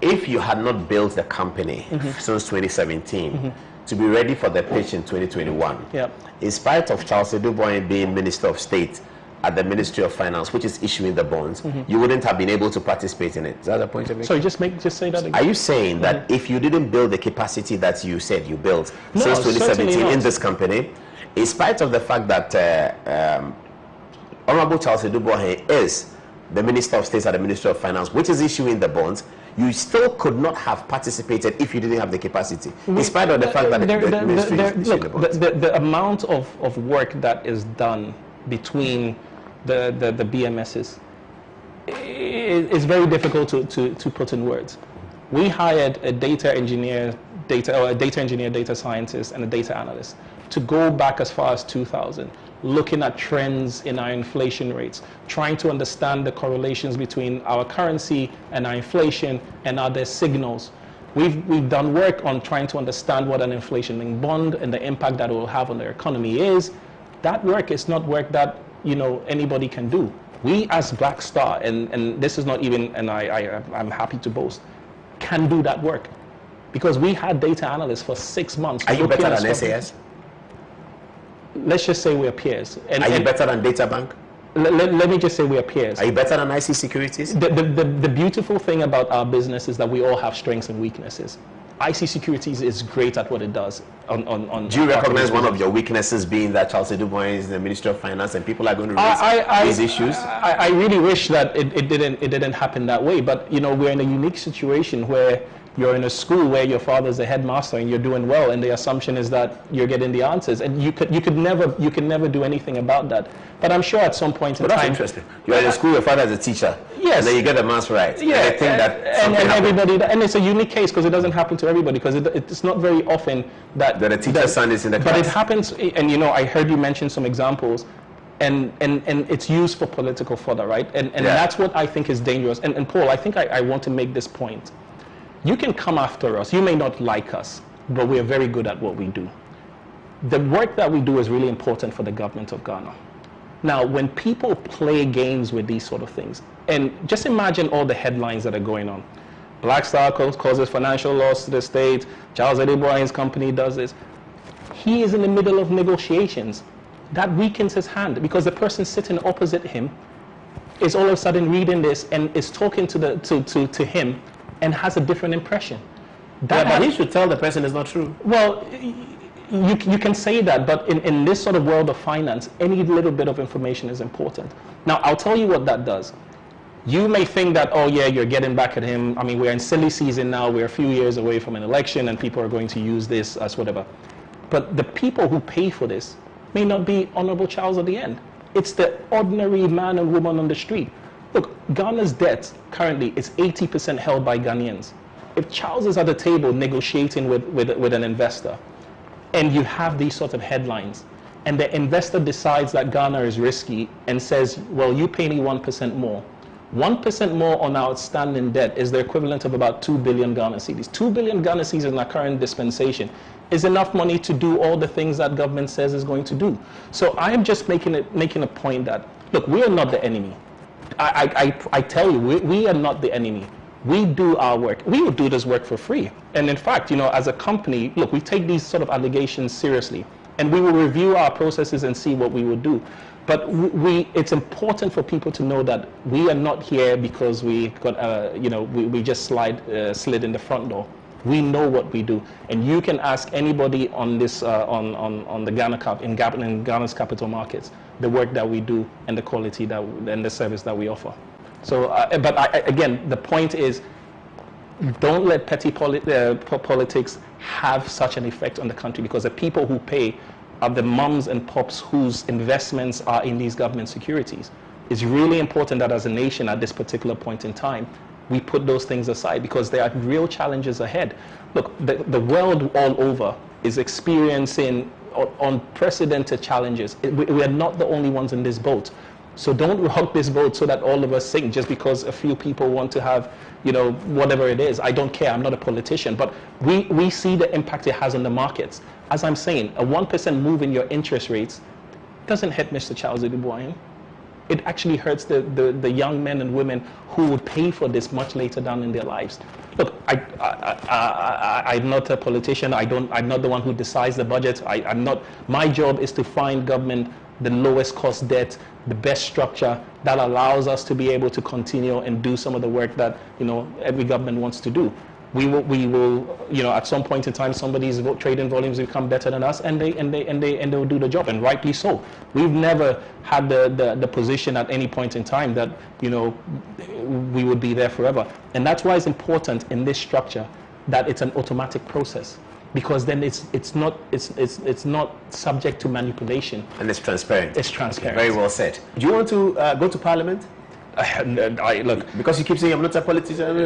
if you had not built the company since 2017 to be ready for the pitch in 2021, in spite of Charles Edubong being Minister of State at the Ministry of Finance, which is issuing the bonds, you wouldn't have been able to participate in it. Is that the point you're making? Sorry, just say that again. Are you saying that if you didn't build the capacity that you said you built since 2017 in this company, in spite of the fact that Honorable Charles Edubong is the Minister of State at the Ministry of Finance, which is issuing the bonds, you still could not have participated if you didn't have the capacity, in spite of the fact that the ministry is issuing the bonds? The amount of work that is done between the BMSs is very difficult to put in words. We hired a data engineer, data scientist, and a data analyst to go back as far as 2000, looking at trends in our inflation rates, trying to understand the correlations between our currency and our inflation, and are there signals. We've done work on trying to understand what an inflation-linked bond and the impact that it will have on their economy is. That work is not work that anybody can do. We as Black Star, and this is not even, and I'm happy to boast, can do that work. Because we had data analysts for 6 months. Are you better than SAS? Let's just say we're peers. Are you better than DataBank? Let me just say we're peers. Are you better than IC Securities? The beautiful thing about our business is that we all have strengths and weaknesses. IC Securities is great at what it does. Do you recognize one of your weaknesses being that Charles Edubong is in the Ministry of Finance and people are going to raise these issues? I really wish that it didn't happen that way. But we're in a unique situation where you're in a school where your father's a headmaster and you're doing well, and the assumption is that you're getting the answers, and you can never do anything about that. But I'm sure at some point in time. That's interesting. You're in a school, your father is a teacher. Yes. And then you get the maths right. Yeah. And I think that and everybody, and it's a unique case because it doesn't happen to everybody, because it's not very often that a teacher's son is in the class. But it happens, and I heard you mention some examples. And it's used for political fodder, right? And that's what I think is dangerous. And Paul, I think I want to make this point. You can come after us. You may not like us, but we are very good at what we do. The work that we do is really important for the government of Ghana. Now, when people play games with these sort of things, and just imagine all the headlines that are going on. Black Star causes financial loss to the state. Charles Edubong's company does this. He is in the middle of negotiations. That weakens his hand because the person sitting opposite him is all of a sudden reading this and is talking to him and has a different impression. But he should tell the person it's not true. Well, you can say that, but in this sort of world of finance, any little bit of information is important. Now, I'll tell you what that does. You may think that, oh yeah, you're getting back at him. I mean, we're in silly season now. We're a few years away from an election and people are going to use this as whatever. But the people who pay for this may not be Honorable Charles at the end. It's the ordinary man and woman on the street Look, Ghana's debt currently is 80% held by Ghanaians. If Charles is at the table negotiating with an investor, and you have these sort of headlines, and the investor decides that Ghana is risky and says, well, you pay me 1% more. 1% more on our outstanding debt is the equivalent of about 2 billion Ghana cedis. 2 billion Ghana cedis in our current dispensation is enough money to do all the things that government says is going to do. So I am just making a point that, look, we are not the enemy. I tell you, we are not the enemy. We do our work. We will do this work for free. And in fact, as a company, look, we take these sort of allegations seriously, and we will review our processes and see what we will do. But it's important for people to know that we are not here because we got, we just slid in the front door. We know what we do, and you can ask anybody on this, on the Ghana Cup in Ghana's capital markets, the work that we do and the quality and the service that we offer. So, again, the point is, don't let petty politics have such an effect on the country, because the people who pay are the mums and pops whose investments are in these government securities. It's really important that as a nation at this particular point in time, we put those things aside, because there are real challenges ahead. Look, the world all over is experiencing unprecedented challenges. We are not the only ones in this boat. So don't rock this boat so that all of us sink just because a few people want to have, whatever it is. I don't care. I'm not a politician. But we see the impact it has on the markets. As I'm saying, a 1% move in your interest rates doesn't hit Mr. Charles Odiboahen. It actually hurts the young men and women who would pay for this much later down in their lives. Look, I'm not a politician. I'm not the one who decides the budget. My job is to find government the lowest cost debt, the best structure that allows us to be able to continue and do some of the work that every government wants to do. We will at some point in time, somebody's trading volumes will become better than us, and they'll do the job, and rightly so. We've never had the position at any point in time that we would be there forever, and that's why it's important in this structure that it's an automatic process, because then it's not subject to manipulation, and it's transparent. It's transparent. Okay, very well said. Do you want to go to Parliament? Look, because you keep saying I'm not a politician. No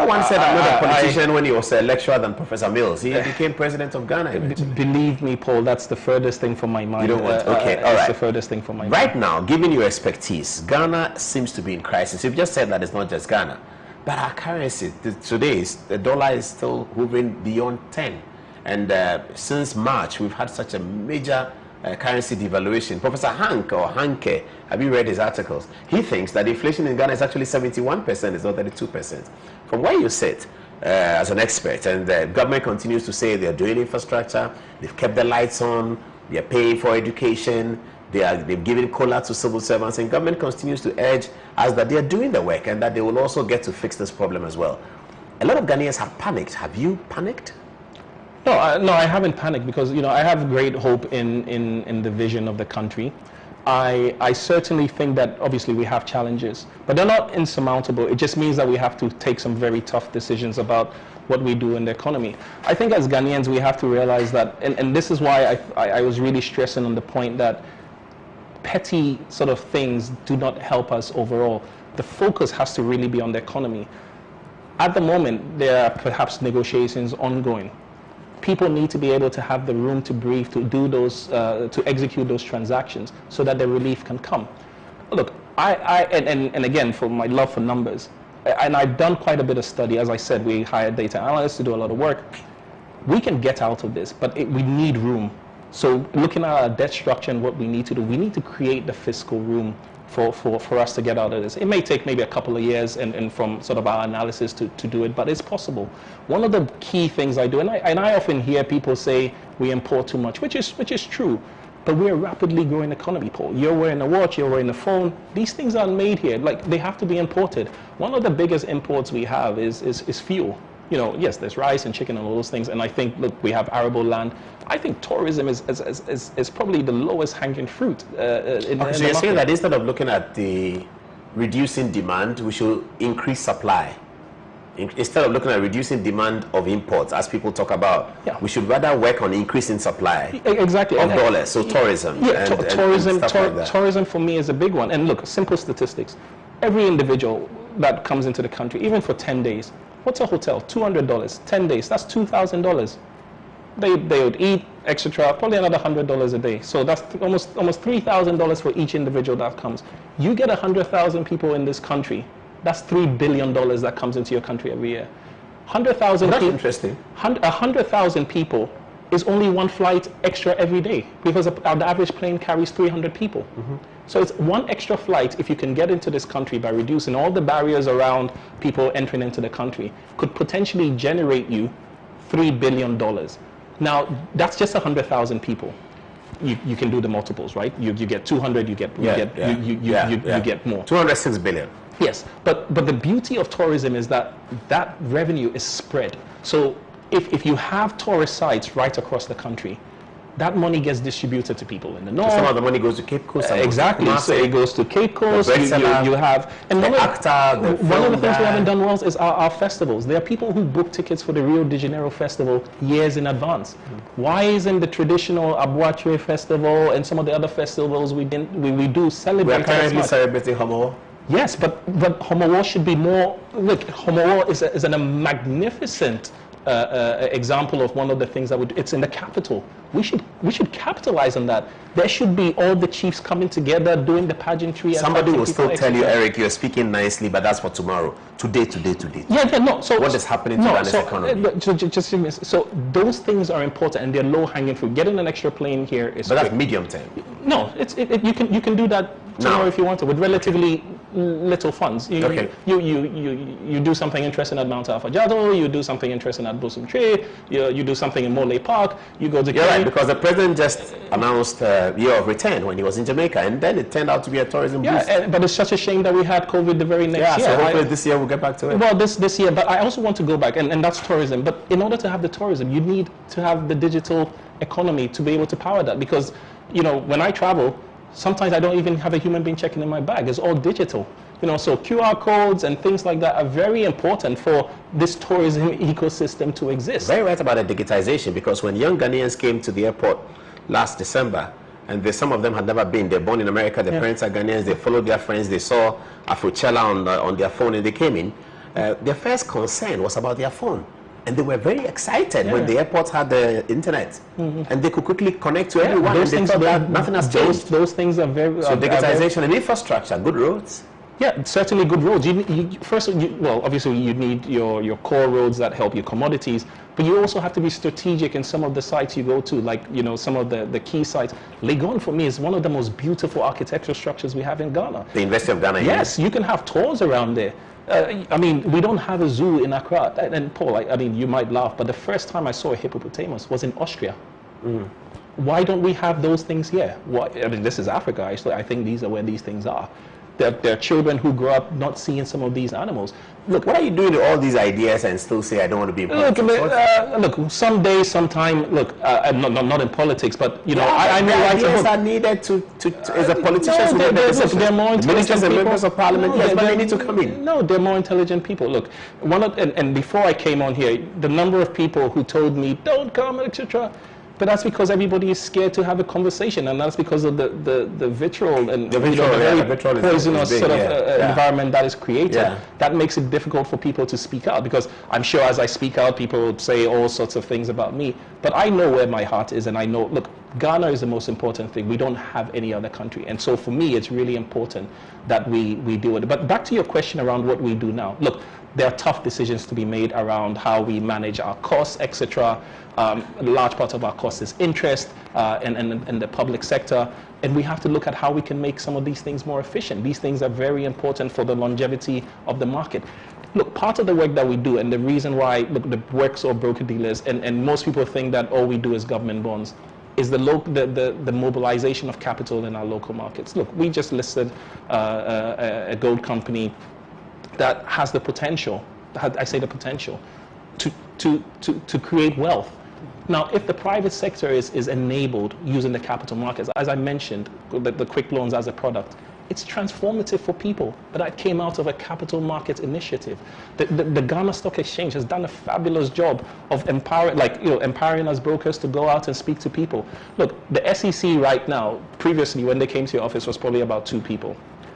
one said I'm not a politician when he was a lecturer than Professor Mills. He became president of Ghana eventually. Believe me, Paul, that's the furthest thing from my mind. You don't want? Okay, all right. That's the furthest thing from my mind. Right now, given your expertise, Ghana seems to be in crisis. You've just said that it's not just Ghana, but our currency today, the dollar is still hovering beyond 10, and since March we've had such a major currency devaluation. Professor Hanke, have you read his articles? He thinks that inflation in Ghana is actually 71%, it's not 32%. From where you sit as an expert, and the government continues to say they're doing infrastructure, they've kept the lights on, they're paying for education, they've given COLA to civil servants, and government continues to urge us that they're doing the work and that they will also get to fix this problem as well. A lot of Ghanaians have panicked. Have you panicked? No, I haven't panicked, because I have great hope in the vision of the country. I certainly think that obviously we have challenges, but they're not insurmountable. It just means that we have to take some very tough decisions about what we do in the economy. I think as Ghanaians we have to realize that, and this is why I was really stressing on the point that petty sort of things do not help us overall. The focus has to really be on the economy. At the moment, there are perhaps negotiations ongoing. People need to be able to have the room to breathe, to do those, to execute those transactions, so that the relief can come. Look, and again, for my love for numbers, and I've done quite a bit of study. As I said, we hired data analysts to do a lot of work. We can get out of this, but we need room. So looking at our debt structure and what we need to do, we need to create the fiscal room for us to get out of this. It may take maybe a couple of years and from sort of our analysis to do it, but it's possible. One of the key things I do, and I often hear people say we import too much, which is true, but we're a rapidly growing economy, Paul. You're wearing a watch, you're wearing a phone. These things aren't made here. Like, they have to be imported. One of the biggest imports we have is fuel. Yes, there's rice and chicken and all those things, and I think, look, we have arable land. I think tourism is probably the lowest hanging fruit in so you're saying that instead of looking at the reducing demand, we should increase supply? Instead of looking at reducing demand of imports, as people talk about, we should rather work on increasing supply exactly of dollars. So tourism. Yeah, tourism. Tourism for me is a big one. And look, simple statistics. Every individual that comes into the country, even for 10 days, what's a hotel? $200. 10 days, that's $2,000. They would eat, etc., probably another $100 a day. So that's almost $3,000 for each individual that comes. You get 100,000 people in this country. That's $3 billion that comes into your country every year. 100,000 people. That's interesting. 100,000 people is only one flight extra every day because the average plane carries 300 people. So it's one extra flight, if you can get into this country by reducing all the barriers around people entering into the country, could potentially generate you $3 billion. Now, that's just 100,000 people. You can do the multiples, right? You get 200, you get more. 206 billion. Yes, but the beauty of tourism is that revenue is spread. So if you have tourist sites right across the country, that money gets distributed to people in the north. So some of the money goes to Cape Coast. Exactly. So it goes to Cape Coast. You have, and one of the things we haven't done well is our festivals. There are people who book tickets for the Rio de Janeiro festival years in advance. Why isn't the traditional Aboakye festival and some of the other festivals we do celebrate? We are currently celebrating Homowo. Yes, but Homowo should be more. Look, Homowo is a magnificent example of one of the things that it's in the capital. We should capitalize on that. There should be all the chiefs coming together doing the pageantry. Somebody will still tell you, Eric, you're speaking nicely, but that's for tomorrow. Today. Yeah, no. So what is happening to Ghana's economy? So those things are important and they're low-hanging fruit. Getting an extra plane here is. But that's medium term. No, you can do that tomorrow if you want to with relatively little funds. You do something interesting at Mount Alpha Jado, you do something interesting at Bosom Tree, you do something in Morley Park, you go to right, because the president just announced year of return when he was in Jamaica, and then it turned out to be a tourism boost. But it's such a shame that we had COVID the very next year. So hopefully this year we'll get back to it. Well, this year, but I also want to go back, and that's tourism. But in order to have the tourism, you need to have the digital economy to be able to power that, because, when I travel, sometimes I don't even have a human being checking in my bag. It's all digital. So QR codes and things like that are very important for this tourism ecosystem to exist. Very right about the digitization, because when young Ghanaians came to the airport last December, and some of them had never been, they're born in America, their parents are Ghanaians, they followed their friends, they saw Afrochella on their phone and they came in, their first concern was about their phone. And they were very excited when the airports had the internet, and they could quickly connect to everyone. Those and things they thought nothing has changed. Those things are very. So digitization and infrastructure, good roads. Yeah, certainly good roads. Obviously you need your core roads that help your commodities, but you also have to be strategic in some of the sites you go to, like some of the key sites. Legon for me is one of the most beautiful architectural structures we have in Ghana. The University of Ghana. Yes, you can have tours around there. We don't have a zoo in Accra. And Paul, you might laugh, but the first time I saw a hippopotamus was in Austria. Why don't we have those things here? This is Africa, actually. I think these are where these things are. There are children who grow up not seeing some of these animals. Look, what are you doing to all these ideas and still say I don't want to be in politics? Look, someday, sometime, not in politics, but I may write a book. Ideas are needed as a politician. They're more intelligent ministers and members of parliament. Yes, but they need to come in. No, they're more intelligent people. Look, and before I came on here, the number of people who told me don't come, etc. But that's because everybody is scared to have a conversation, and that's because of the vitriol and the very poisonous sort of environment that is created. Yeah. That makes it difficult for people to speak out, because I'm sure as I speak out, people would say all sorts of things about me. But I know where my heart is, and I know, look, Ghana is the most important thing. We don't have any other country. And so for me, it's really important that we deal with it. But back to your question around what we do now. Look, there are tough decisions to be made around how we manage our costs, etc. A large part of our cost is interest and the public sector. And we have to look at how we can make some of these things more efficient. These things are very important for the longevity of the market. Look, part of the work that we do, and the reason why the works or broker-dealers, and most people think that all we do is government bonds, is the mobilization of capital in our local markets. Look, we just listed a gold company that has the potential, I say the potential, to create wealth. Now, if the private sector is enabled using the capital markets, as I mentioned, the quick loans as a product, It's transformative for people, but that came out of a capital market initiative. The Ghana Stock Exchange has done a fabulous job of empowering us brokers to go out and speak to people. Look, the SEC right now, previously when they came to your office was probably about 2 people.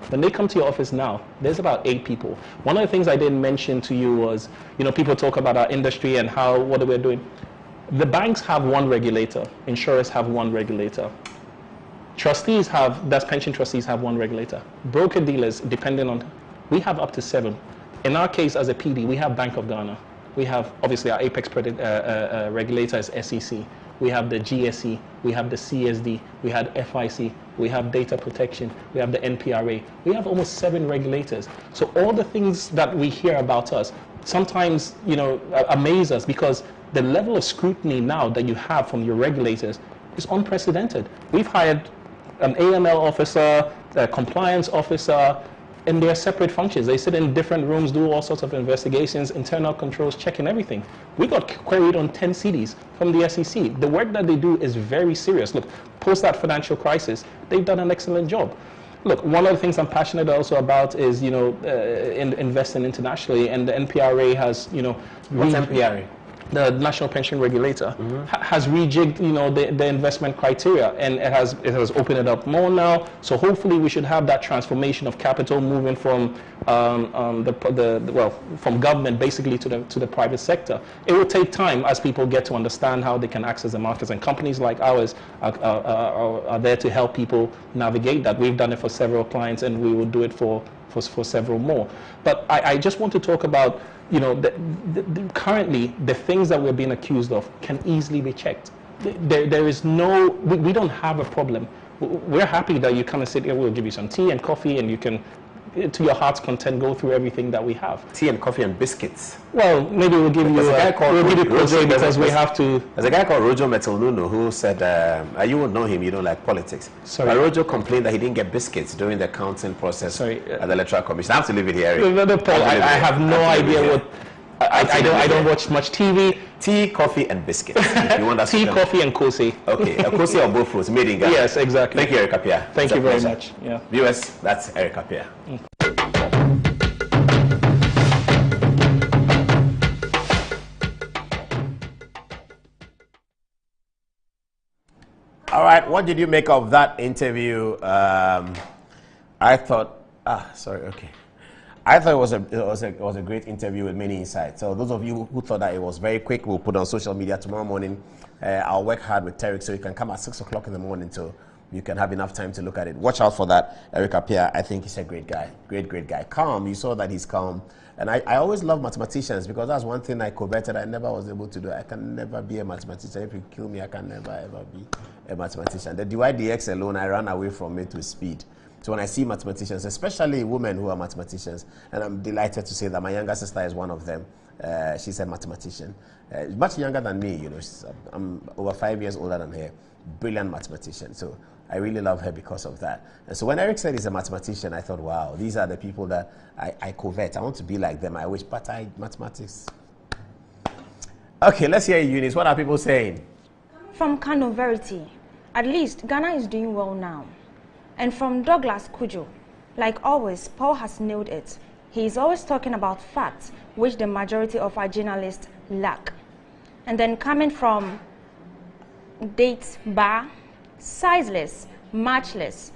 When they come to your office now, there's about 8 people. One of the things I didn't mention to you was, people talk about our industry and what we're doing. The banks have 1 regulator. Insurers have 1 regulator. Pension trustees have 1 regulator. Broker dealers, we have up to 7. In our case, as a PD, we have Bank of Ghana. We have, obviously, our apex regulator is SEC. We have the GSE, we have the CSD, we have FIC, we have data protection, we have the NPRA. We have almost 7 regulators. So all the things that we hear about us sometimes, amaze us, because the level of scrutiny now that you have from your regulators is unprecedented. We've hired an AML officer, a compliance officer, and they're separate functions. They sit in different rooms, do all sorts of investigations, internal controls, checking everything. We got queried on 10 CDs from the SEC. The work that they do is very serious. Look, post that financial crisis, they've done an excellent job. Look, one of the things I'm passionate also about is, investing internationally, and the NPRA has, What's NPRA? The National Pension Regulator has rejigged, the investment criteria, and it has opened it up more now. So hopefully we should have that transformation of capital moving from from government basically to the private sector. It will take time as people get to understand how they can access the markets, and companies like ours are there to help people navigate that. We've done it for several clients, and we will do it for several more. But I just want to talk about, currently the things that we're being accused of can easily be checked. There is we don't have a problem. We're happy that you come and sit here. We'll give you some tea and coffee, and you can, to your heart's content, go through everything that we have. Tea and coffee and biscuits. Well, maybe we'll give you because we have to. There's a guy called Rojo Metelnuno who said, you won't know him, you don't like politics. Sorry. But Rojo complained that he didn't get biscuits during the counting process at the Electoral Commission. I have to leave it here, Eric. Paul, I have no idea what. I don't watch much TV. Tea, coffee, and biscuits. You want that tea, coffee, and Kose. Okay, Kose or both fruits made in Ghana. Yes, exactly. Thank you, Eric Appiah. Thank you very much. Yeah. Viewers, that's Eric Appiah. All right, what did you make of that interview? I thought it was a great interview with many insights. So those of you who thought that it was very quick, we'll put it on social media tomorrow morning. I'll work hard with Tarek so you can come at 6 o'clock in the morning so you can have enough time to look at it. Watch out for that. Eric Appiah, I think he's a great guy. Great guy. Calm. You saw that he's calm. And I always love mathematicians because that's one thing I coveted I never was able to do. I can never be a mathematician. If you kill me, I can never ever be a mathematician. The DY/DX alone, I ran away from it with speed. So when I see mathematicians, especially women who are mathematicians, and I'm delighted to say that my younger sister is one of them. She's a mathematician, much younger than me. I'm over 5 years older than her. Brilliant mathematician. So I really love her because of that. And so when Eric said he's a mathematician, I thought, wow, these are the people that I covet. I want to be like them. I wish, but mathematics. Okay, let's hear Eunice. What are people saying? From Kano Verity, at least Ghana is doing well now. And from Douglas Kujo, like always, Paul has nailed it. He is always talking about facts, which the majority of our journalists lack. And then coming from Dates Bar, Sizeless, Matchless,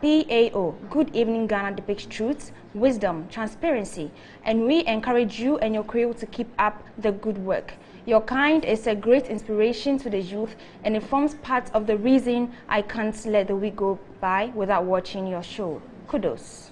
PAO, Good Evening Ghana depicts truth, wisdom, transparency, and we encourage you and your crew to keep up the good work. Your kind is a great inspiration to the youth, and it forms part of the reason I can't let the week go by without watching your show. Kudos.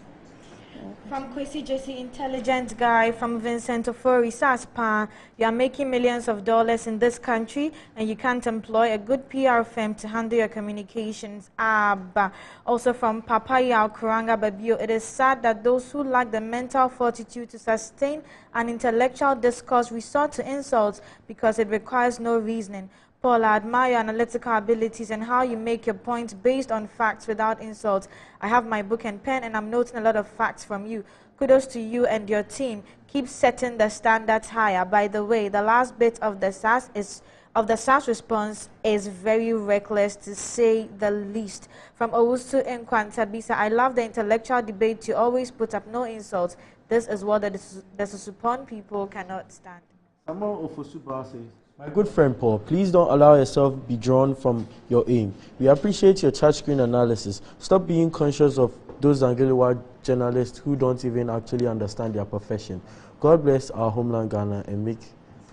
From Kwesi Jesse, intelligent guy. From Vincent Ofori, Saspa, you are making millions of dollars in this country and you can't employ a good PR firm to handle your communications. Also from Papaya Kuranga Babio, it is sad that those who lack the mental fortitude to sustain an intellectual discourse resort to insults because it requires no reasoning. Paul, I admire your analytical abilities and how you make your points based on facts without insults. I have my book and pen and I'm noting a lot of facts from you. Kudos to you and your team. Keep setting the standards higher. By the way, the last bit of the SAS is of the SARS response is very reckless, to say the least. From Owusu in Kwantabisa, I love the intellectual debate. You always put up no insults. This is what the Susupon people cannot stand. Samuel Ofosuba says, my good friend Paul, please don't allow yourself be drawn from your aim. We appreciate your touchscreen analysis. Stop being conscious of those Angeliwa journalists who don't even actually understand their profession. God bless our homeland Ghana and make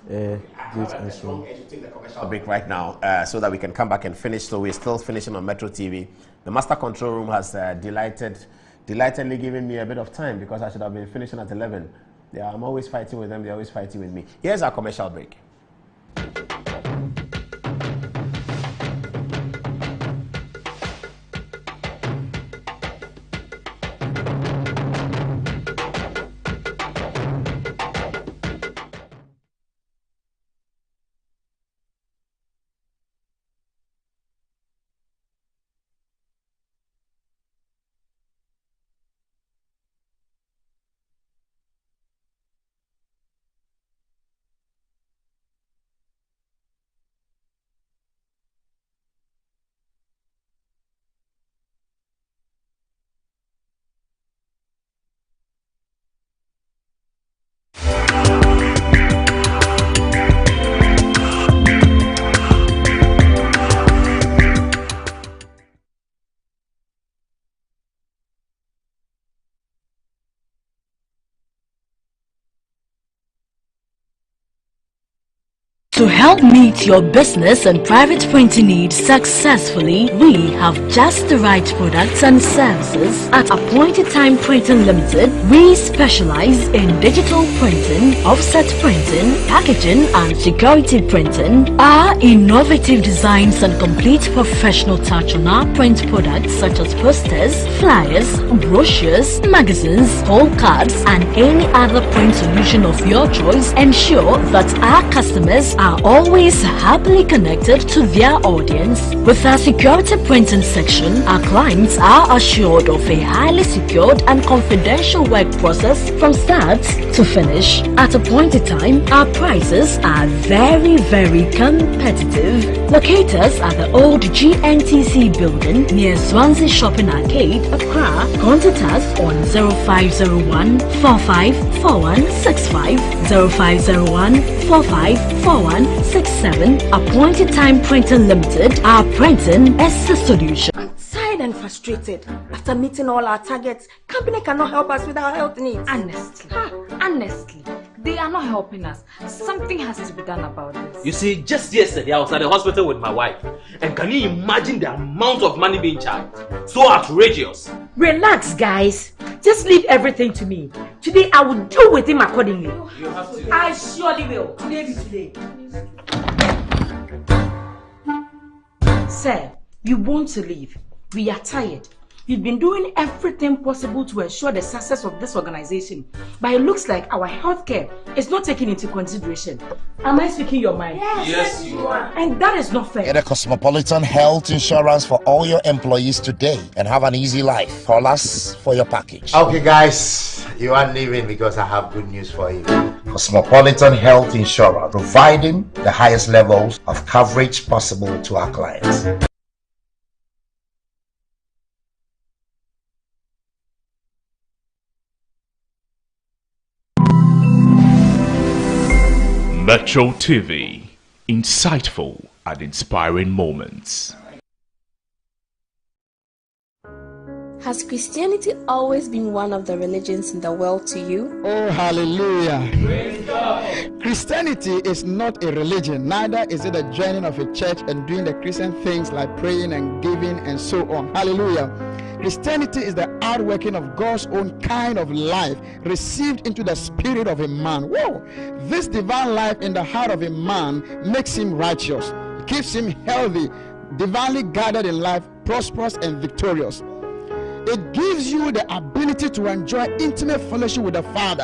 great and strong. Take the commercial break right now so that we can come back and finish. So we're still finishing on Metro TV. The master control room has delightedly given me a bit of time because I should have been finishing at 11. Yeah, I'm always fighting with them. They're always fighting with me. Here's our commercial break. To help meet your business and private printing needs successfully, we have just the right products and services. At Appointed Time Printing Limited, we specialize in digital printing, offset printing, packaging and security printing. Our innovative designs and complete professional touch on our print products such as posters, flyers, brochures, magazines, poll cards and any other print solution of your choice ensure that our customers are always happily connected to their audience. With our security printing section, our clients are assured of a highly secured and confidential work process from start to finish. At Appointed Time, our prices are very competitive. Locate us at the old GNTC building near Swansea Shopping Arcade, Accra. Contact us on 0501 454165, 0501 454167. Appointed Time Printing Limited. Our printing is the solution. I'm tired and frustrated. After meeting all our targets, company cannot help us with our health needs. Honestly, they are not helping us. Something has to be done about this. You see, just yesterday I was at the hospital with my wife, and can you imagine the amount of money being charged? So outrageous. Relax, guys. Just leave everything to me. Today I will deal with him accordingly. You have to. I surely will. Today be today. Sir, you want to leave. We are tired. We've been doing everything possible to ensure the success of this organization, but it looks like our healthcare is not taken into consideration. Am I speaking your mind? Yes, you are. And that is not fair. Get a Cosmopolitan health insurance for all your employees today and have an easy life. Call us for your package. Okay, guys, you are leaving because I have good news for you. Cosmopolitan Health Insurance, providing the highest levels of coverage possible to our clients. Metro TV, insightful and inspiring moments. Has Christianity always been one of the religions in the world to you? Oh, hallelujah. Praise God. Christianity is not a religion, neither is it a joining of a church and doing the Christian things like praying and giving and so on. Hallelujah. Christianity is the outworking of God's own kind of life received into the spirit of a man. Whoa! This divine life in the heart of a man makes him righteous, it keeps him healthy, divinely guided in life, prosperous and victorious. It gives you the ability to enjoy intimate fellowship with the Father.